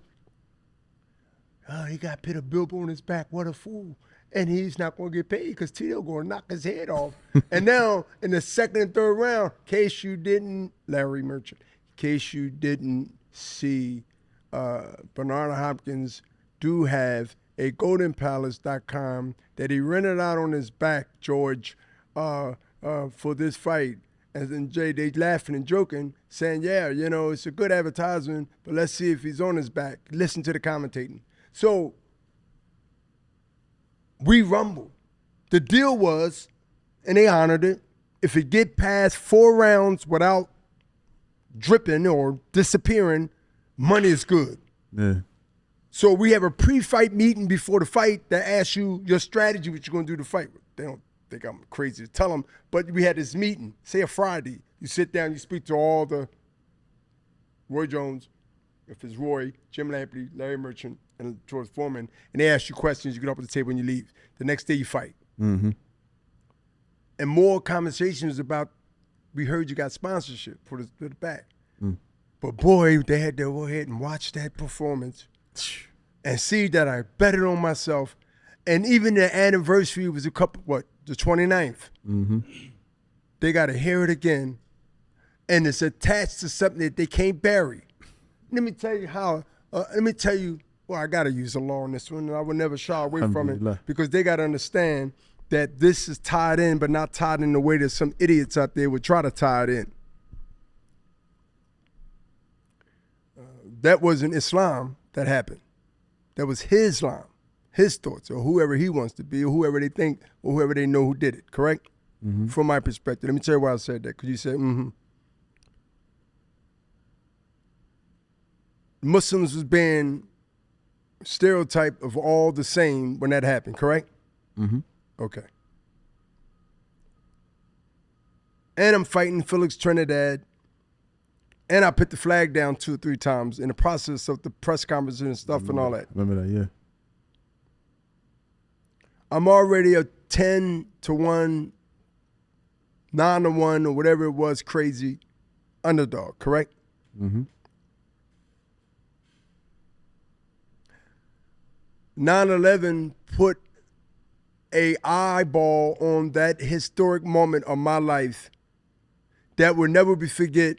Oh, he got Peter Bilbo on his back. What a fool. And he's not going to get paid because Tito going to knock his head off. And now in the second and third round, in case you didn't, Larry Merchant, in case you didn't see, Bernard Hopkins do have a goldenpalace.com that he rented out on his back, George, for this fight. And then Jay, they laughing and joking, saying, yeah, you know, it's a good advertisement, but let's see if he's on his back. Listen to the commentating. So we rumbled. The deal was, and they honored it, if it get past 4 rounds without dripping or disappearing, money is good. Yeah. So we have a pre-fight meeting before the fight that asks you your strategy, what you're going to do to fight. They don't think I'm crazy to tell them, but we had this meeting, say a Friday. You sit down, you speak to all the Roy Jones, if it's Roy, Jim Lampley, Larry Merchant, and George Foreman, and they ask you questions, you get up at the table and you leave. The next day you fight. And more conversations about, we heard you got sponsorship for the back. But boy, they had to go ahead and watch that performance and see that I betted on myself. And even the anniversary was the 29th. They got to hear it again. And it's attached to something that they can't bury. Let me tell you how, well, I got to use the law on this one, and I would never shy away from it because they got to understand that this is tied in, but not tied in the way that some idiots out there would try to tie it in. That wasn't Islam that happened. That was his Islam, his thoughts, or whoever he wants to be, or whoever they think, or whoever they know who did it, correct? From my perspective. Let me tell you why I said that, because you said, Muslims was being stereotype of all the same when that happened, correct? Okay. And I'm fighting Felix Trinidad, and I put the flag down 2 or 3 times in the process of the press conferences and stuff and all that. Remember that, yeah. I'm already a 10-1, 9-1, or whatever it was, crazy underdog, correct? 9/11 put a eyeball on that historic moment of my life that will never be forget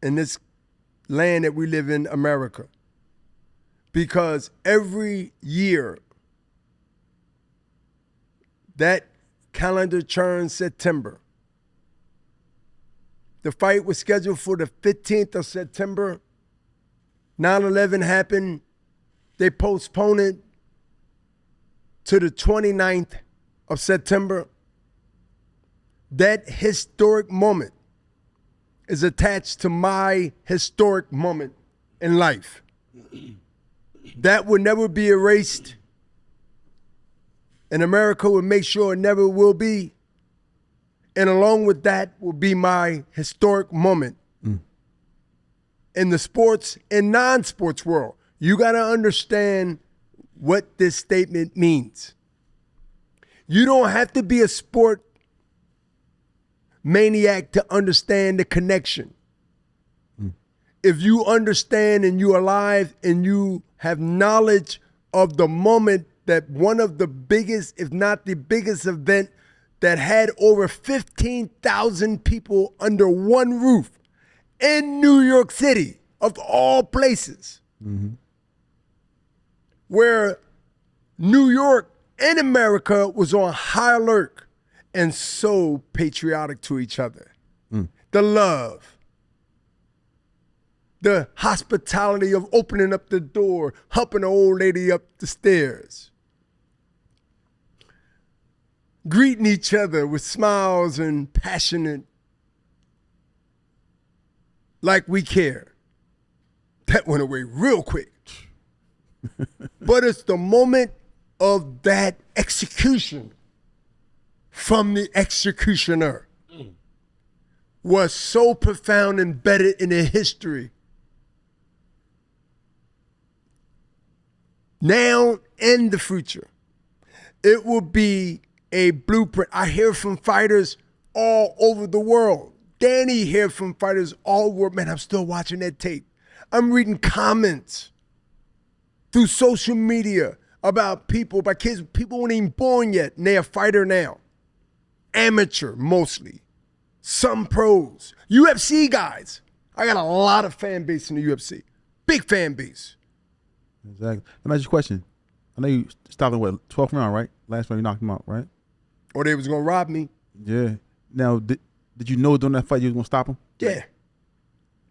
in this land that we live in, America. Because every year that calendar turns September. The fight was scheduled for the 15th of September. 9/11 happened. They postponed it to the 29th of September. That historic moment is attached to my historic moment in life. That will never be erased. And America will make sure it never will be. And along with that will be my historic moment in the sports and non-sports world. You got to understand what this statement means. You don't have to be a sport maniac to understand the connection. If you understand and you're alive and you have knowledge of the moment that one of the biggest, if not the biggest event that had over 15,000 people under one roof in New York City, of all places, where New York and America was on high alert and so patriotic to each other. The love, the hospitality of opening up the door, helping an old lady up the stairs, greeting each other with smiles and passionate, like we care. That went away real quick. But it's the moment of that execution from the executioner was so profound, embedded in the history. Now and the future. It will be a blueprint. I hear from fighters all over the world. Danny hear from fighters all over. Man, I'm still watching that tape. I'm reading comments through social media about people, by kids, people weren't even born yet, and they're a fighter now. Amateur, mostly. Some pros. UFC guys. I got a lot of fan base in the UFC. Big fan base. Exactly. Let me ask you a question. I know you stopped in what, 12th round, right? Last round you knocked him out, right? Or they was gonna rob me. Yeah. Now, did you know during that fight you was gonna stop him? Yeah.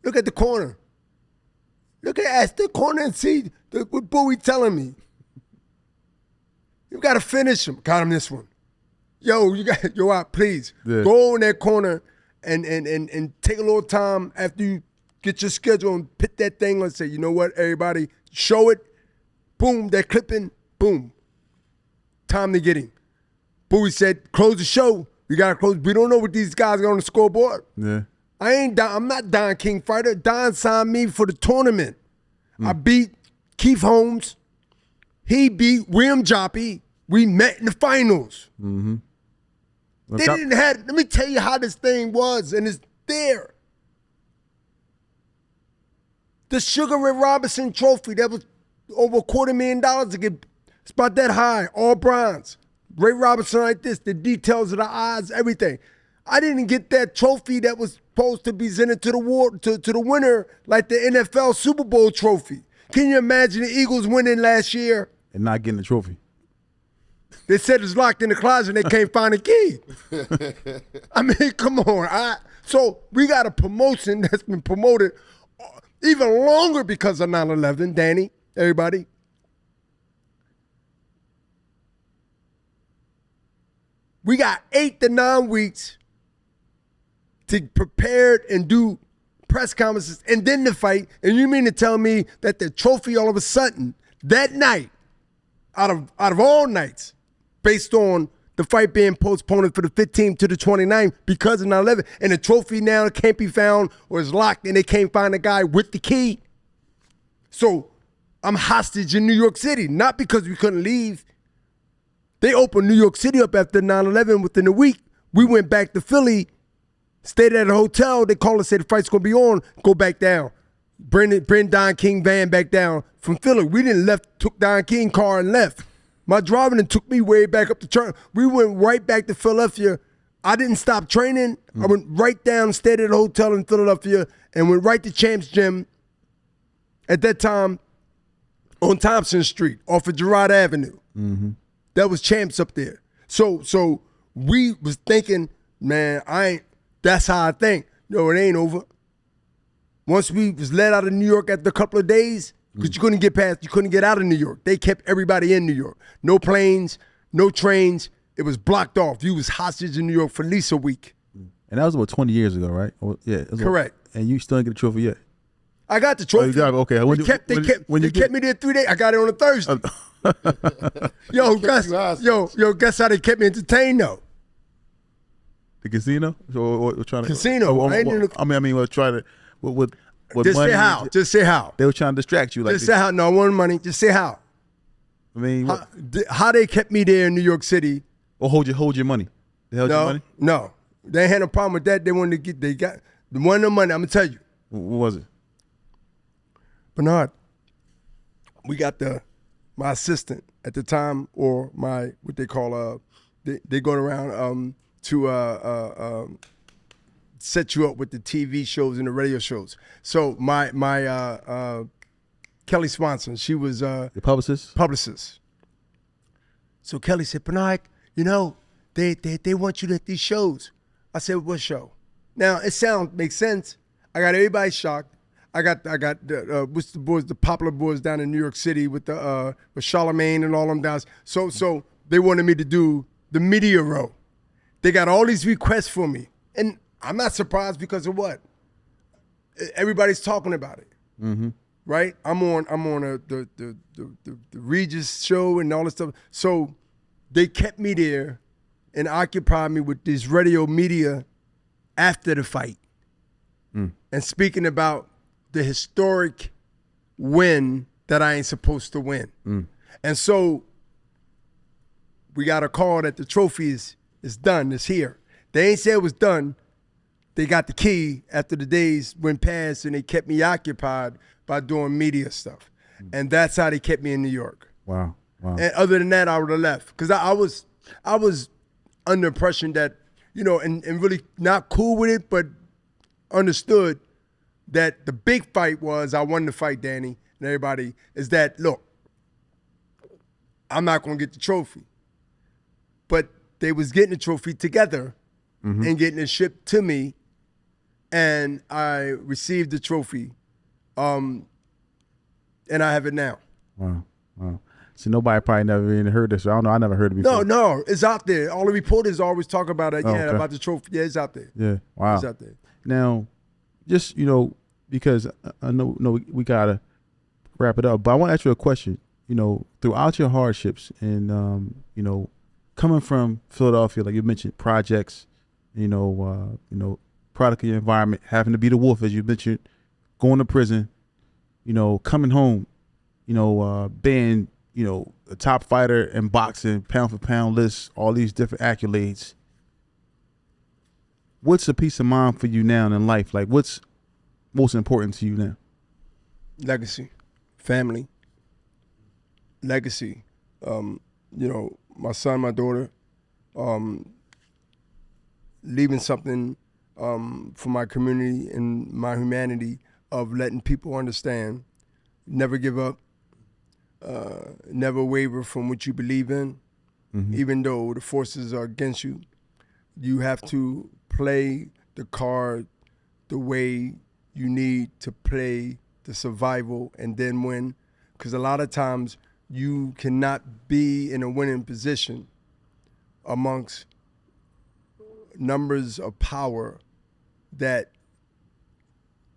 Look at the corner. Ask the corner and see what Bowie telling me. You gotta finish him. Got him this one. Yo, please. Yeah. Go in that corner and take a little time after you get your schedule and put that thing on and say, you know what, everybody, show it. Boom, they're clipping. Boom. Time to get him. Bowie said, close the show. We gotta close. We don't know what these guys got on the scoreboard. Yeah. I'm not Don King fighter. Don signed me for the tournament. I beat Keith Holmes. He beat William Joppy. We met in the finals. They didn't have, let me tell you how this thing was, and it's there. The Sugar Ray Robinson trophy, that was over $250,000 to get, it's about that high, all bronze. Ray Robinson like this, the details of the eyes, everything. I didn't get that trophy that was supposed to be sent to the winner, like the NFL Super Bowl trophy. Can you imagine the Eagles winning last year? And not getting the trophy. They said it's locked in the closet and they can't find a key. I mean, come on. So we got a promotion that's been promoted even longer because of 9/11, Danny, everybody. We got 8 to 9 weeks to prepare and do press conferences and then the fight. And you mean to tell me that the trophy all of a sudden, that night, out of all nights, based on the fight being postponed for the 15th to the 29th because of 9/11, and the trophy now can't be found or is locked and they can't find the guy with the key. So I'm hostage in New York City, not because we couldn't leave. They opened New York City up after 9/11 within a week. We went back to Philly, stayed at a hotel. They called us, said the fight's gonna be on. Go back down. Bring Don King van back down. from Philly. We didn't took Don King car and left. My driver then took me way back up the turn. We went right back to Philadelphia. I didn't stop training. I went right down, stayed at a hotel in Philadelphia, and went right to Champs Gym. At that time, on Thompson Street, off of Girard Avenue. That was Champs up there. So we was thinking, man, that's how I think. No, it ain't over. Once we was let out of New York after a couple of days, because you couldn't get out of New York. They kept everybody in New York. No planes, no trains. It was blocked off. You was hostage in New York for at least a week. And that was about 20 years ago, right? Yeah. Correct. And you still didn't get a trophy yet? I got the trophy. Oh, you got it. Okay. They kept me there 3 days. I got it on a Thursday. Guess how they kept me entertained though? The casino? Or trying to casino. With just money, say how. Just say how. They were trying to distract you. Just say how. No, I wanted money. Just say how. I mean, how they kept me there in New York City. Or hold your money. They held your money? No. They had no problem with that. They wanted to they got the money. I'm gonna tell you. What was it? Bernard, we got my assistant at the time, or my what they call they go around to set you up with the TV shows and the radio shows. So my Kelly Swanson, she was the publicist. So Kelly said, Bernard, they want you at these shows. I said, what show? Now it makes sense. I got everybody shocked. I got what's the boys, the popular boys down in New York City with Charlemagne and all them guys. So they wanted me to do the media row. They got all these requests for me, and I'm not surprised because of what? Everybody's talking about it, right? I'm on the Regis show and all this stuff. So they kept me there and occupied me with this radio media after the fight, and speaking about the historic win that I ain't supposed to win. And so we got a call that the trophy is done, it's here. They ain't say it was done. They got the key after the days went past, and they kept me occupied by doing media stuff. And that's how they kept me in New York. Wow. And other than that, I would have left. Because I was under impression that, and really not cool with it, but understood that the big fight was, I won the fight, Danny, and everybody, is that, look, I'm not going to get the trophy. But they was getting the trophy together and getting it shipped to me, and I received the trophy, and I have it now. Wow. So nobody probably never even heard this. I don't know. I never heard it before. No, it's out there. All the reporters always talk about it. Okay. About the trophy. Yeah, it's out there. Yeah, wow. It's out there. Now, just, because I know we got to wrap it up, but I want to ask you a question. Throughout your hardships and, coming from Philadelphia, like you mentioned, projects, product of your environment, having to be the wolf, as you mentioned, going to prison, coming home, being, a top fighter in boxing, pound for pound lists, all these different accolades. What's a peace of mind for you now in life? Like, what's most important to you now? Legacy, family, legacy. My son, my daughter, leaving something for my community and my humanity of letting people understand, never give up, never waver from what you believe in, even though the forces are against you. You have to play the card the way you need to play the survival and then win. Because a lot of times you cannot be in a winning position amongst numbers of power that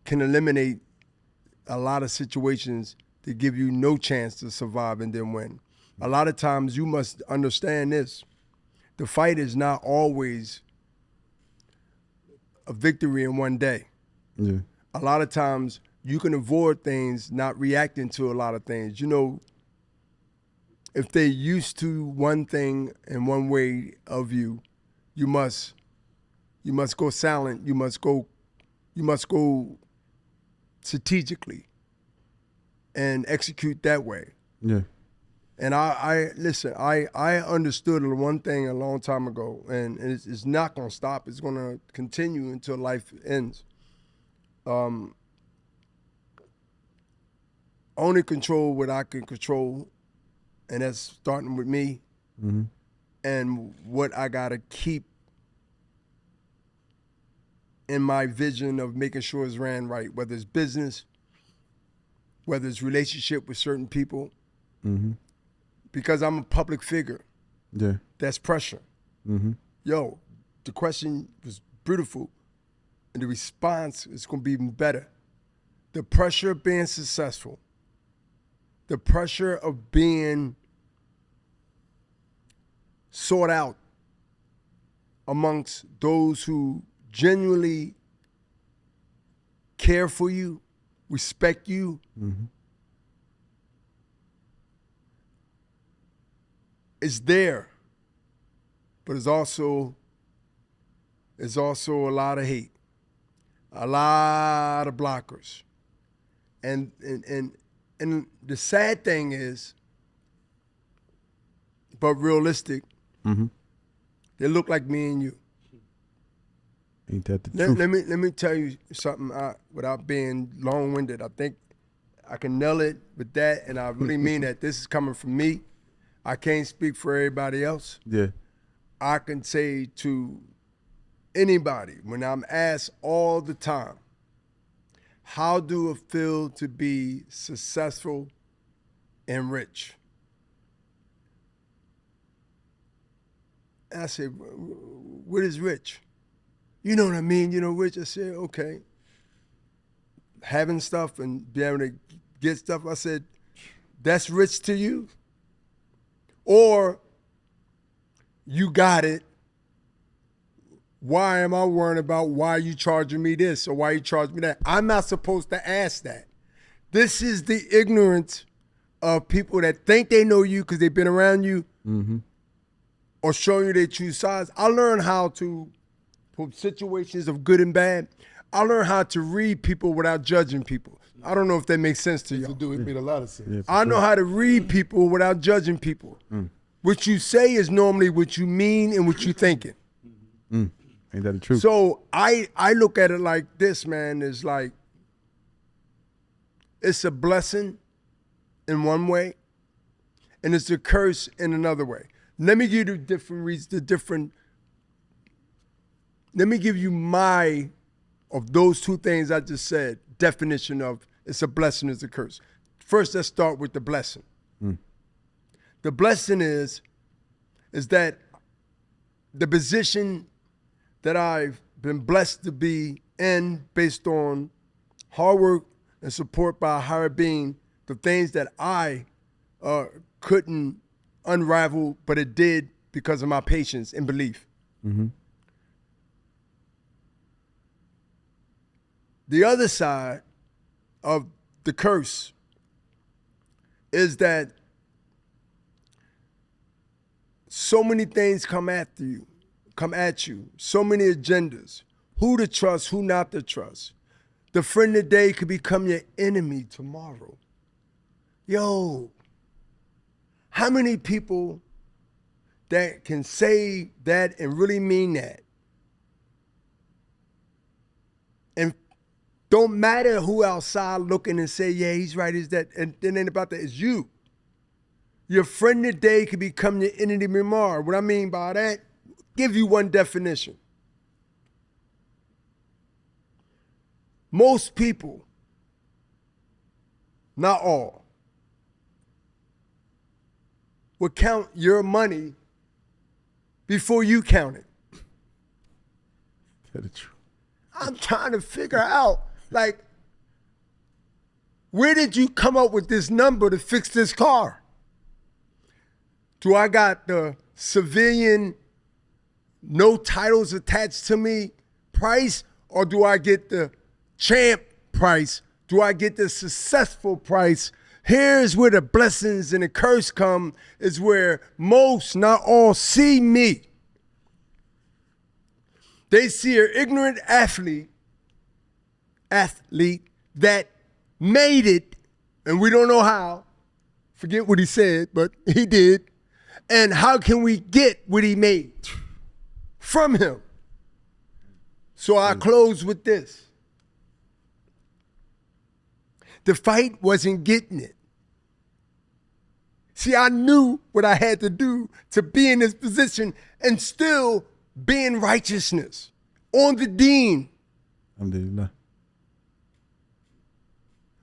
can eliminate a lot of situations that give you no chance to survive and then win. A lot of times you must understand this. The fight is not always a victory in one day. Yeah. A lot of times you can avoid things, not reacting to a lot of things. If they're used to one thing and one way of you, you must go silent. You must go strategically. and execute that way. Yeah. And I listen, I understood one thing a long time ago, and it's not going to stop. It's going to continue until life ends. Only control what I can control, and that's starting with me, and what I got to keep in my vision of making sure it's ran right, whether it's business, whether it's relationship with certain people. Because I'm a public figure. Yeah. That's pressure. Yo, the question was beautiful, and the response is going to be even better. The pressure of being successful, the pressure of being sought out amongst those who genuinely care for you, respect you, is there, but it's also a lot of hate, a lot of blockers, and the sad thing is, but realistic, they look like me and you. Ain't that the truth? Let me tell you something without being long-winded. I think I can nail it with that, and I really mean that. This is coming from me. I can't speak for everybody else. Yeah. I can say to anybody, when I'm asked all the time, how do it feel to be successful and rich? And I say, what is rich? You know what I mean? You know, rich. I said, okay. Having stuff and being able to get stuff. I said, that's rich to you? Or you got it. Why am I worrying about why you charging me this or why you charging me that? I'm not supposed to ask that. This is the ignorance of people that think they know you because they've been around you or showing you their true size. I learned how to, from situations of good and bad, I learned how to read people without judging people. I don't know if that makes sense to you. It made a lot of sense. Yeah, I know how to read people without judging people. What you say is normally what you mean and what you thinking. Ain't that the truth? So I look at it like this, man. It's like, it's a blessing in one way, and it's a curse in another way. Let me give you let me give you of those two things I just said, definition of it's a blessing, it's a curse. First, let's start with the blessing. The blessing is that the position that I've been blessed to be in based on hard work and support by a higher being, the things that I couldn't unravel, but it did because of my patience and belief. The other side of the curse is that so many things come at you, so many agendas, who to trust, who not to trust. The friend today could become your enemy tomorrow. Yo, how many people that can say that and really mean that? And don't matter who outside looking and say, yeah, he's right, is that, and it ain't about that, it's you. Your friend today could become your enemy tomorrow. What I mean by that, give you one definition. Most people, not all, would count your money before you count it. That is true. I'm trying to figure out, like, where did you come up with this number to fix this car? Do I got the civilian, no titles attached to me price, or do I get the champ price? Do I get the successful price? Here's where the blessings and the curse come, is where most, not all, see me. They see an ignorant athlete that made it And we don't know how. Forget what he said, but he did. And how can we get what he made from him? So I close with this. The fight wasn't getting it. See, I knew what I had to do to be in this position and still be in righteousness on the deen. Alhamdulillah.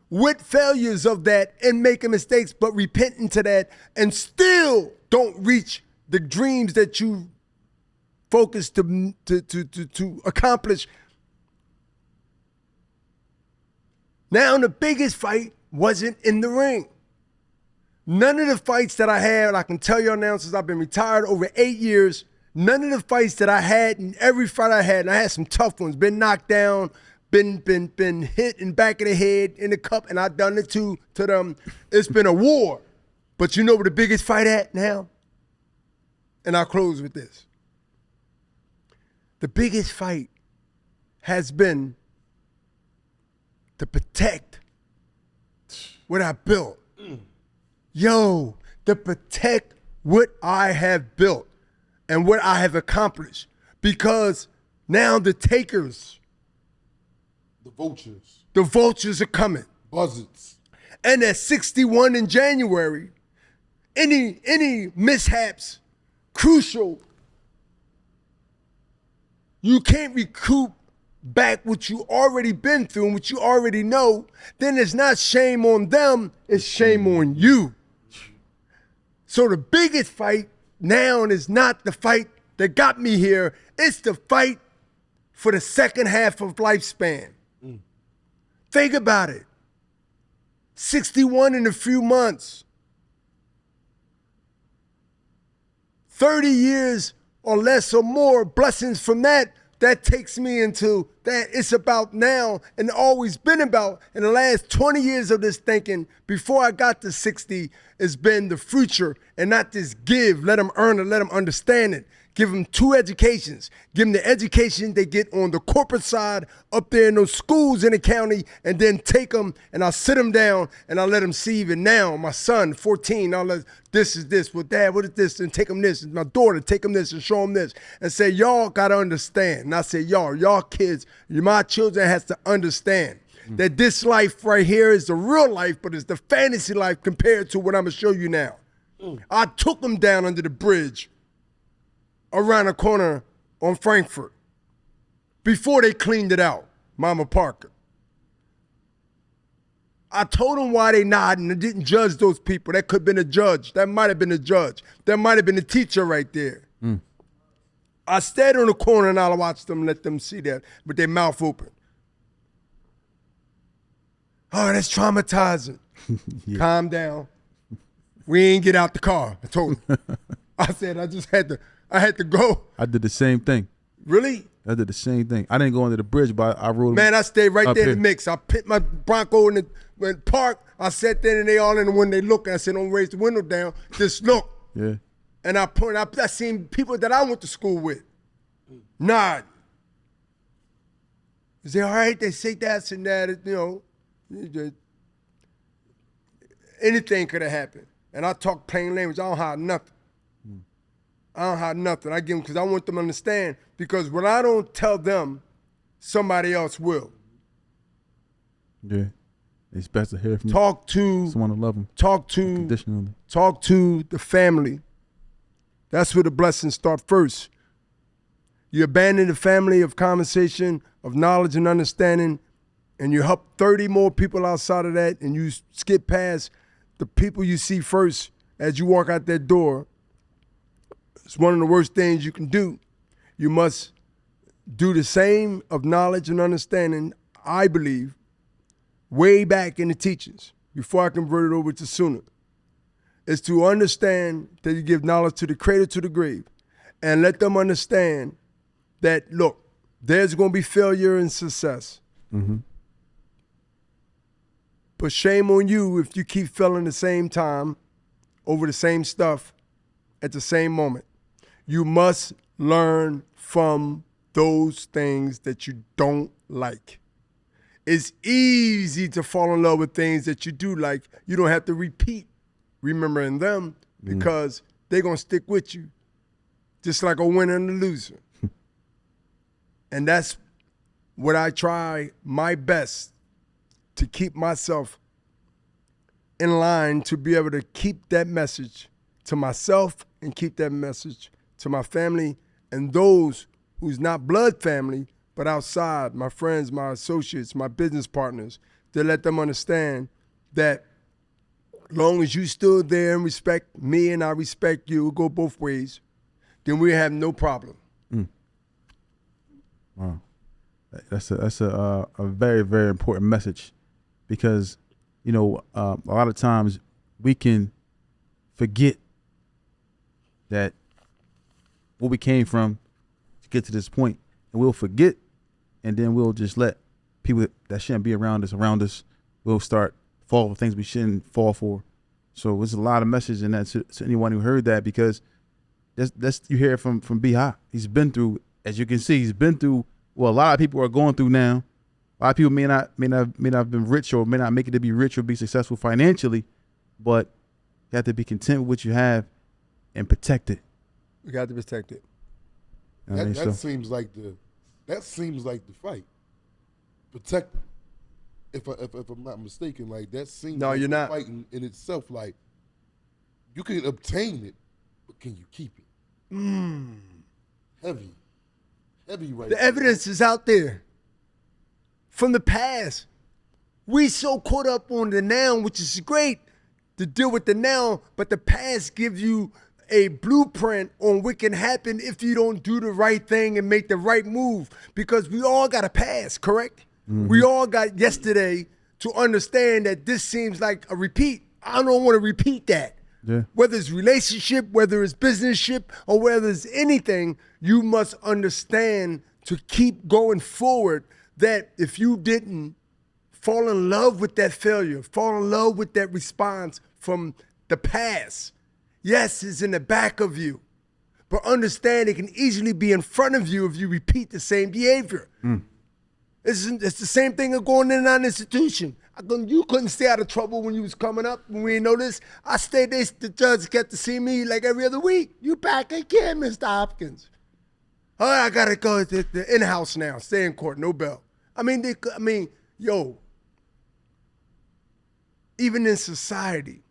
With failures of that and making mistakes, but repenting to that and still don't reach the dreams that you focus to accomplish. Now the biggest fight wasn't in the ring. None of the fights that I had, I can tell you now since I've been retired over 8 years, none of the fights that I had, in every fight I had, and I had some tough ones, been knocked down, been hit in the back of the head, in the cup, and I've done it to them. It's been a war. But you know where the biggest fight at now? And I'll close with this. The biggest fight has been to protect what I built. Yo, to protect what I have built and what I have accomplished. Because now the takers, the vultures are coming. Buzzards. And at 61 in January, any mishaps, crucial. You can't recoup back what you already been through and what you already know. Then it's not shame on them, it's shame on you. So the biggest fight now is not the fight that got me here. It's the fight for the second half of lifespan. Think about it. 61 in a few months. 30 years or less or more, blessings from that, that takes me into that it's about now and always been about in the last 20 years of this thinking before I got to 60 has been the future and not this give, let them earn it, let them understand it. Give them 2 educations. Give them the education they get on the corporate side up there in those schools in the county and then take them and I'll sit them down and I'll let them see even now. My son, 14, I'll let this is this. Well, Dad, what is this? And take them this. And my daughter, take them this and show them this. And say, y'all got to understand. And I say, y'all kids, my children has to understand that this life right here is the real life, but it's the fantasy life compared to what I'm going to show you now. I took them down under the bridge around the corner on Frankfurt before they cleaned it out, Mama Parker. I told them why they nodding and didn't judge those people. That could have been a judge. That might have been a judge. That might have been a teacher right there. I stayed on the corner and I watched them, let them see that with their mouth open. Oh, that's traumatizing. Yeah. Calm down. We ain't get out the car. I told them. I said I had to go. I did the same thing. Really? I did the same thing. I didn't go under the bridge, but I rode. Man, I stayed right there in the mix. I put my Bronco in the park. I sat there and they all in the window. They look. I said, don't raise the window down. Just look. Yeah. And I seen people that I went to school with nod. Is they all right? They say that's and that. You know, anything could have happened. And I talk plain language. I don't hide nothing. I don't hide nothing. I give them because I want them to understand. Because when I don't tell them, somebody else will. Yeah. It's best to hear from someone to love them. Talk to the family. That's where the blessings start first. You abandon the family of conversation, of knowledge and understanding, and you help 30 more people outside of that, and you skip past the people you see first as you walk out that door. It's one of the worst things you can do. You must do the same of knowledge and understanding, I believe, way back in the teachings, before I converted over to Sunnah, is to understand that you give knowledge to the cradle to the grave and let them understand that, look, there's going to be failure and success. Mm-hmm. But shame on you if you keep failing the same time over the same stuff at the same moment. You must learn from those things that you don't like. It's easy to fall in love with things that you do, like you don't have to repeat remembering them because they're going to stick with you, just like a winner and a loser. And that's what I try my best to keep myself in line, to be able to keep that message to myself and keep that message to my family and those who's not blood family, but outside, my friends, my associates, my business partners, to let them understand that long as you stood there and respect me and I respect you, it go both ways, then we have no problem. Wow, that's a very, very important message, because a lot of times we can forget that where we came from to get to this point, and we'll forget, and then we'll just let people that shouldn't be around us. We'll start fall for things we shouldn't fall for. So there's a lot of message in that to anyone who heard that, because that's you hear it from B-Hop. He's been through, as you can see, he's been through what a lot of people are going through now. A lot of people may not have been rich, or may not make it to be rich or be successful financially, but you have to be content with what you have and protect it. We got to protect it. That seems like the fight. Protect it. If I'm not mistaken, like that seems No, like you're the not. fight in itself. Like you can obtain it, but can you keep it? Heavy right The there. evidence is out there from the past. We so caught up on the now, which is great to deal with the now, but the past gives you a blueprint on what can happen if you don't do the right thing and make the right move, because we all got a past, correct? We all got yesterday to understand that this seems like a repeat. I don't want to repeat that. Yeah. Whether it's relationship, whether it's businessship, or whether it's anything, you must understand to keep going forward that if you didn't fall in love with that failure, fall in love with that response from the past, yes, it's in the back of you, but understand it can easily be in front of you if you repeat the same behavior. It's the same thing of going in and out of an institution. You couldn't stay out of trouble when you was coming up. When we didn't know this, the judge got to see me like every other week. You back again, Mr. Hopkins. All right, I gotta go to the in-house now. Stay in court, no bail. Yo, even in society,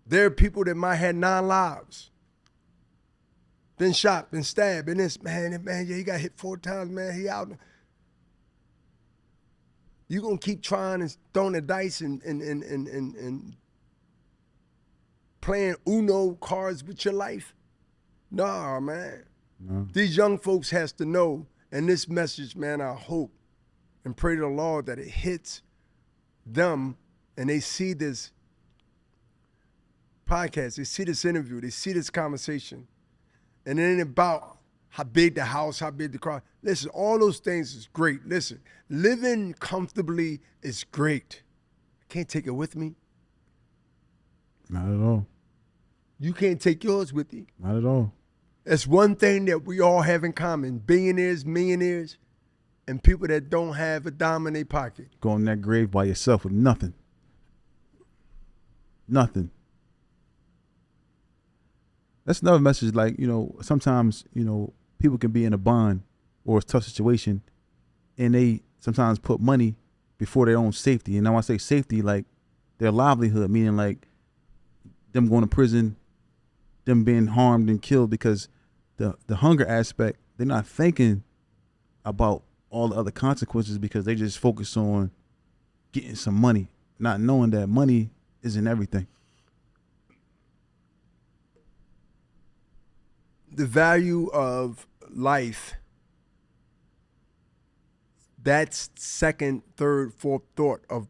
there are people that might have 9 lives. Been shot, been stabbed, and this, man, yeah, he got hit 4 times, man, he out. You gonna keep trying and throwing the dice and playing Uno cards with your life? Nah, man. No. These young folks has to know, and this message, man, I hope and pray to the Lord that it hits them and they see this podcast, they see this interview, they see this conversation. And it ain't about how big the house, how big the car. Listen, all those things is great. Listen, living comfortably is great. I can't take it with me. Not at all. You can't take yours with you. Not at all. That's one thing that we all have in common. Billionaires, millionaires, and people that don't have a dime in their pocket. Go in that grave by yourself with nothing. Nothing. That's another message. Like, sometimes, people can be in a bond or a tough situation, and they sometimes put money before their own safety. And now when I say safety, like their livelihood, meaning like them going to prison, them being harmed and killed, because the hunger aspect, they're not thinking about all the other consequences, because they just focus on getting some money, not knowing that money isn't everything. The value of life, that's second, third, fourth thought of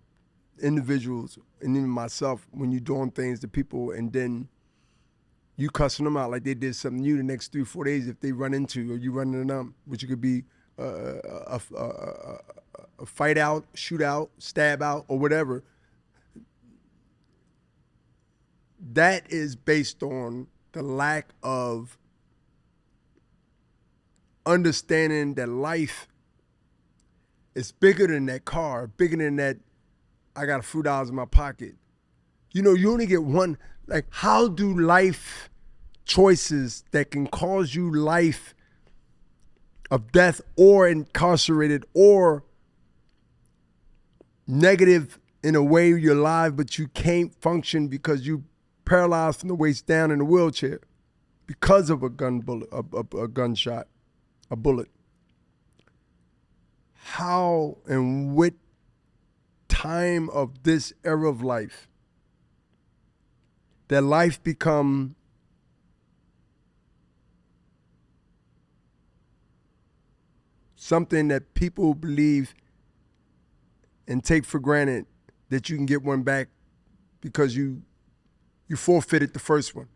individuals, and even myself, when you're doing things to people and then you cussing them out like they did something to you the next 3-4 days, if they run into you or you run into them, which could be a fight out, shoot out, stab out, or whatever, that is based on the lack of understanding that life is bigger than that car, bigger than that I got a few dollars in my pocket. You know, you only get one. Like, how do life choices that can cause you life of death or incarcerated or negative in a way you're alive, but you can't function because you paralyzed from the waist down in a wheelchair because of a gunshot, a bullet. How and what time of this era of life that life become something that people believe and take for granted that you can get one back because you forfeited the first one.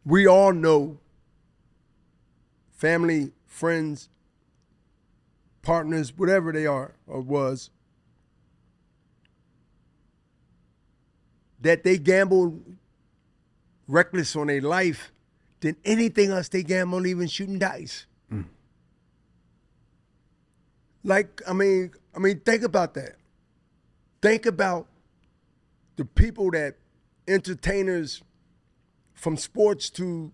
We all know family, friends, partners, whatever they are or was, that they gambled reckless on their life than anything else they gamble on, even shooting dice. Like, I mean, think about that. Think about the people that entertainers from sports to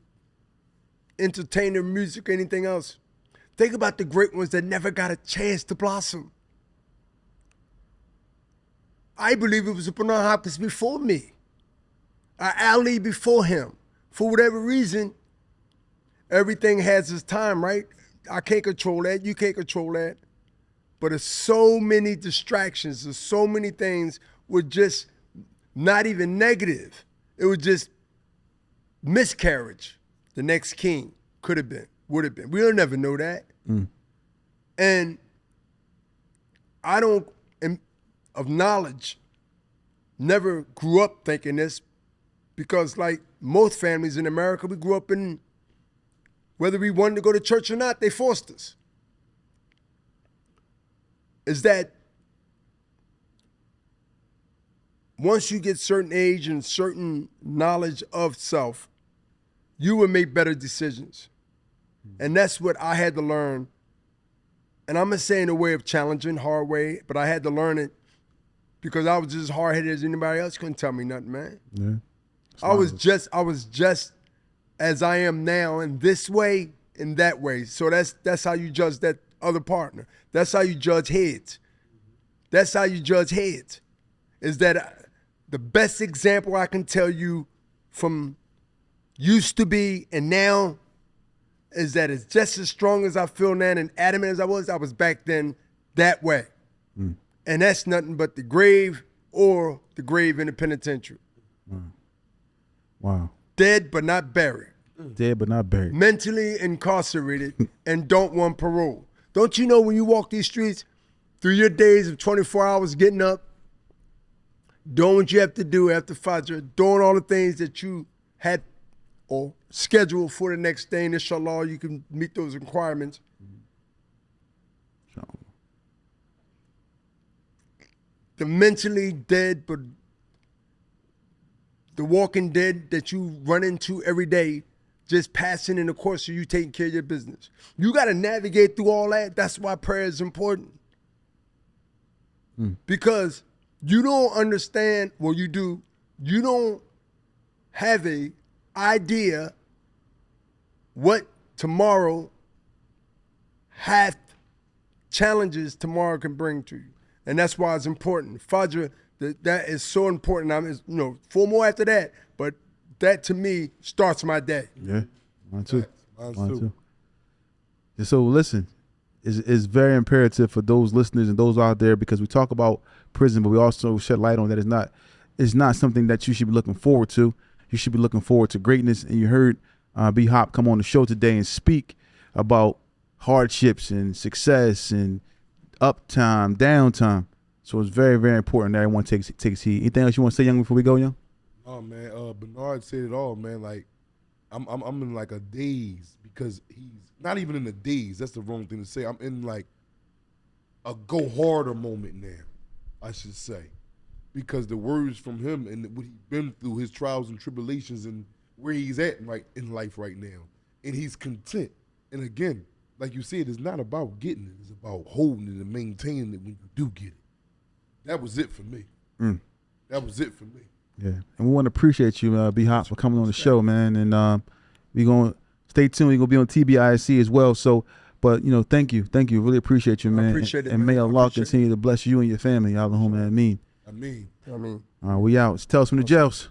entertainer, music, anything else. Think about the great ones that never got a chance to blossom. I believe it was a Bernard Hopkins before me, a Ali before him. For whatever reason, everything has its time, right? I can't control that. You can't control that. But there's so many distractions. There's so many things were just not even negative. It was just miscarriage. The next king could have been, would have been. We'll never know that. And I don't, of knowledge, never grew up thinking this because like most families in America, we grew up in, whether we wanted to go to church or not, they forced us. Is that once you get certain age and certain knowledge of self, you will make better decisions. And that's what I had to learn. And I'm not saying a way of challenging, hard way, but I had to learn it because I was just as hard-headed as anybody else. Couldn't tell me nothing, man. Yeah. I was just as I am now in this way, in that way. So that's how you judge that other partner. That's how you judge heads. That's how you judge heads. Is that the best example I can tell you from used to be and now is that it's just as strong as I feel now and adamant as I was back then that way. And that's nothing but the grave or the grave in the penitentiary. Wow. Dead but not buried. Dead but not buried. Mentally incarcerated and don't want parole. Don't you know when you walk these streets through your days of 24 hours getting up, doing what you have to do after Fajr, doing all the things that you had or scheduled for the next day, and inshallah you can meet those requirements. The mentally dead, but the walking dead that you run into every day, just passing in the course of you taking care of your business. You got to navigate through all that. That's why prayer is important. Because you don't understand, well, you do, you don't have a idea what tomorrow hath challenges tomorrow can bring to you. And that's why it's important. Fajr, that is so important. I'm, 4 more after that, but that to me starts my day. Yeah, mine too. Mine too. And so listen, it's very imperative for those listeners and those out there, because we talk about prison, but we also shed light on that it's not something that you should be looking forward to. You should be looking forward to greatness. And you heard B Hop come on the show today and speak about hardships and success and uptime, downtime. So it's very, very important that everyone takes heed. Anything else you want to say, Young, before we go, Young? Oh man, Bernard said it all, man. Like, I'm in like a daze because he's not even in a daze. That's the wrong thing to say. I'm in like a go harder moment now, I should say, because the words from him and what he's been through, his trials and tribulations, and where he's at right in life right now, and he's content. And again, like you said, it's not about getting it. It's about holding it and maintaining it when you do get it. That was it for me. That was it for me. Yeah, and we want to appreciate you, B Hop, for coming on the show, man. And we gonna stay tuned. We're gonna be on TBIC as well. So, but thank you, really appreciate you, man. I appreciate it, and man. may I Allah appreciate continue to bless you and your family. Allahumma ameen. I mean. I mean. All right, we out. It's Tales from the Jails.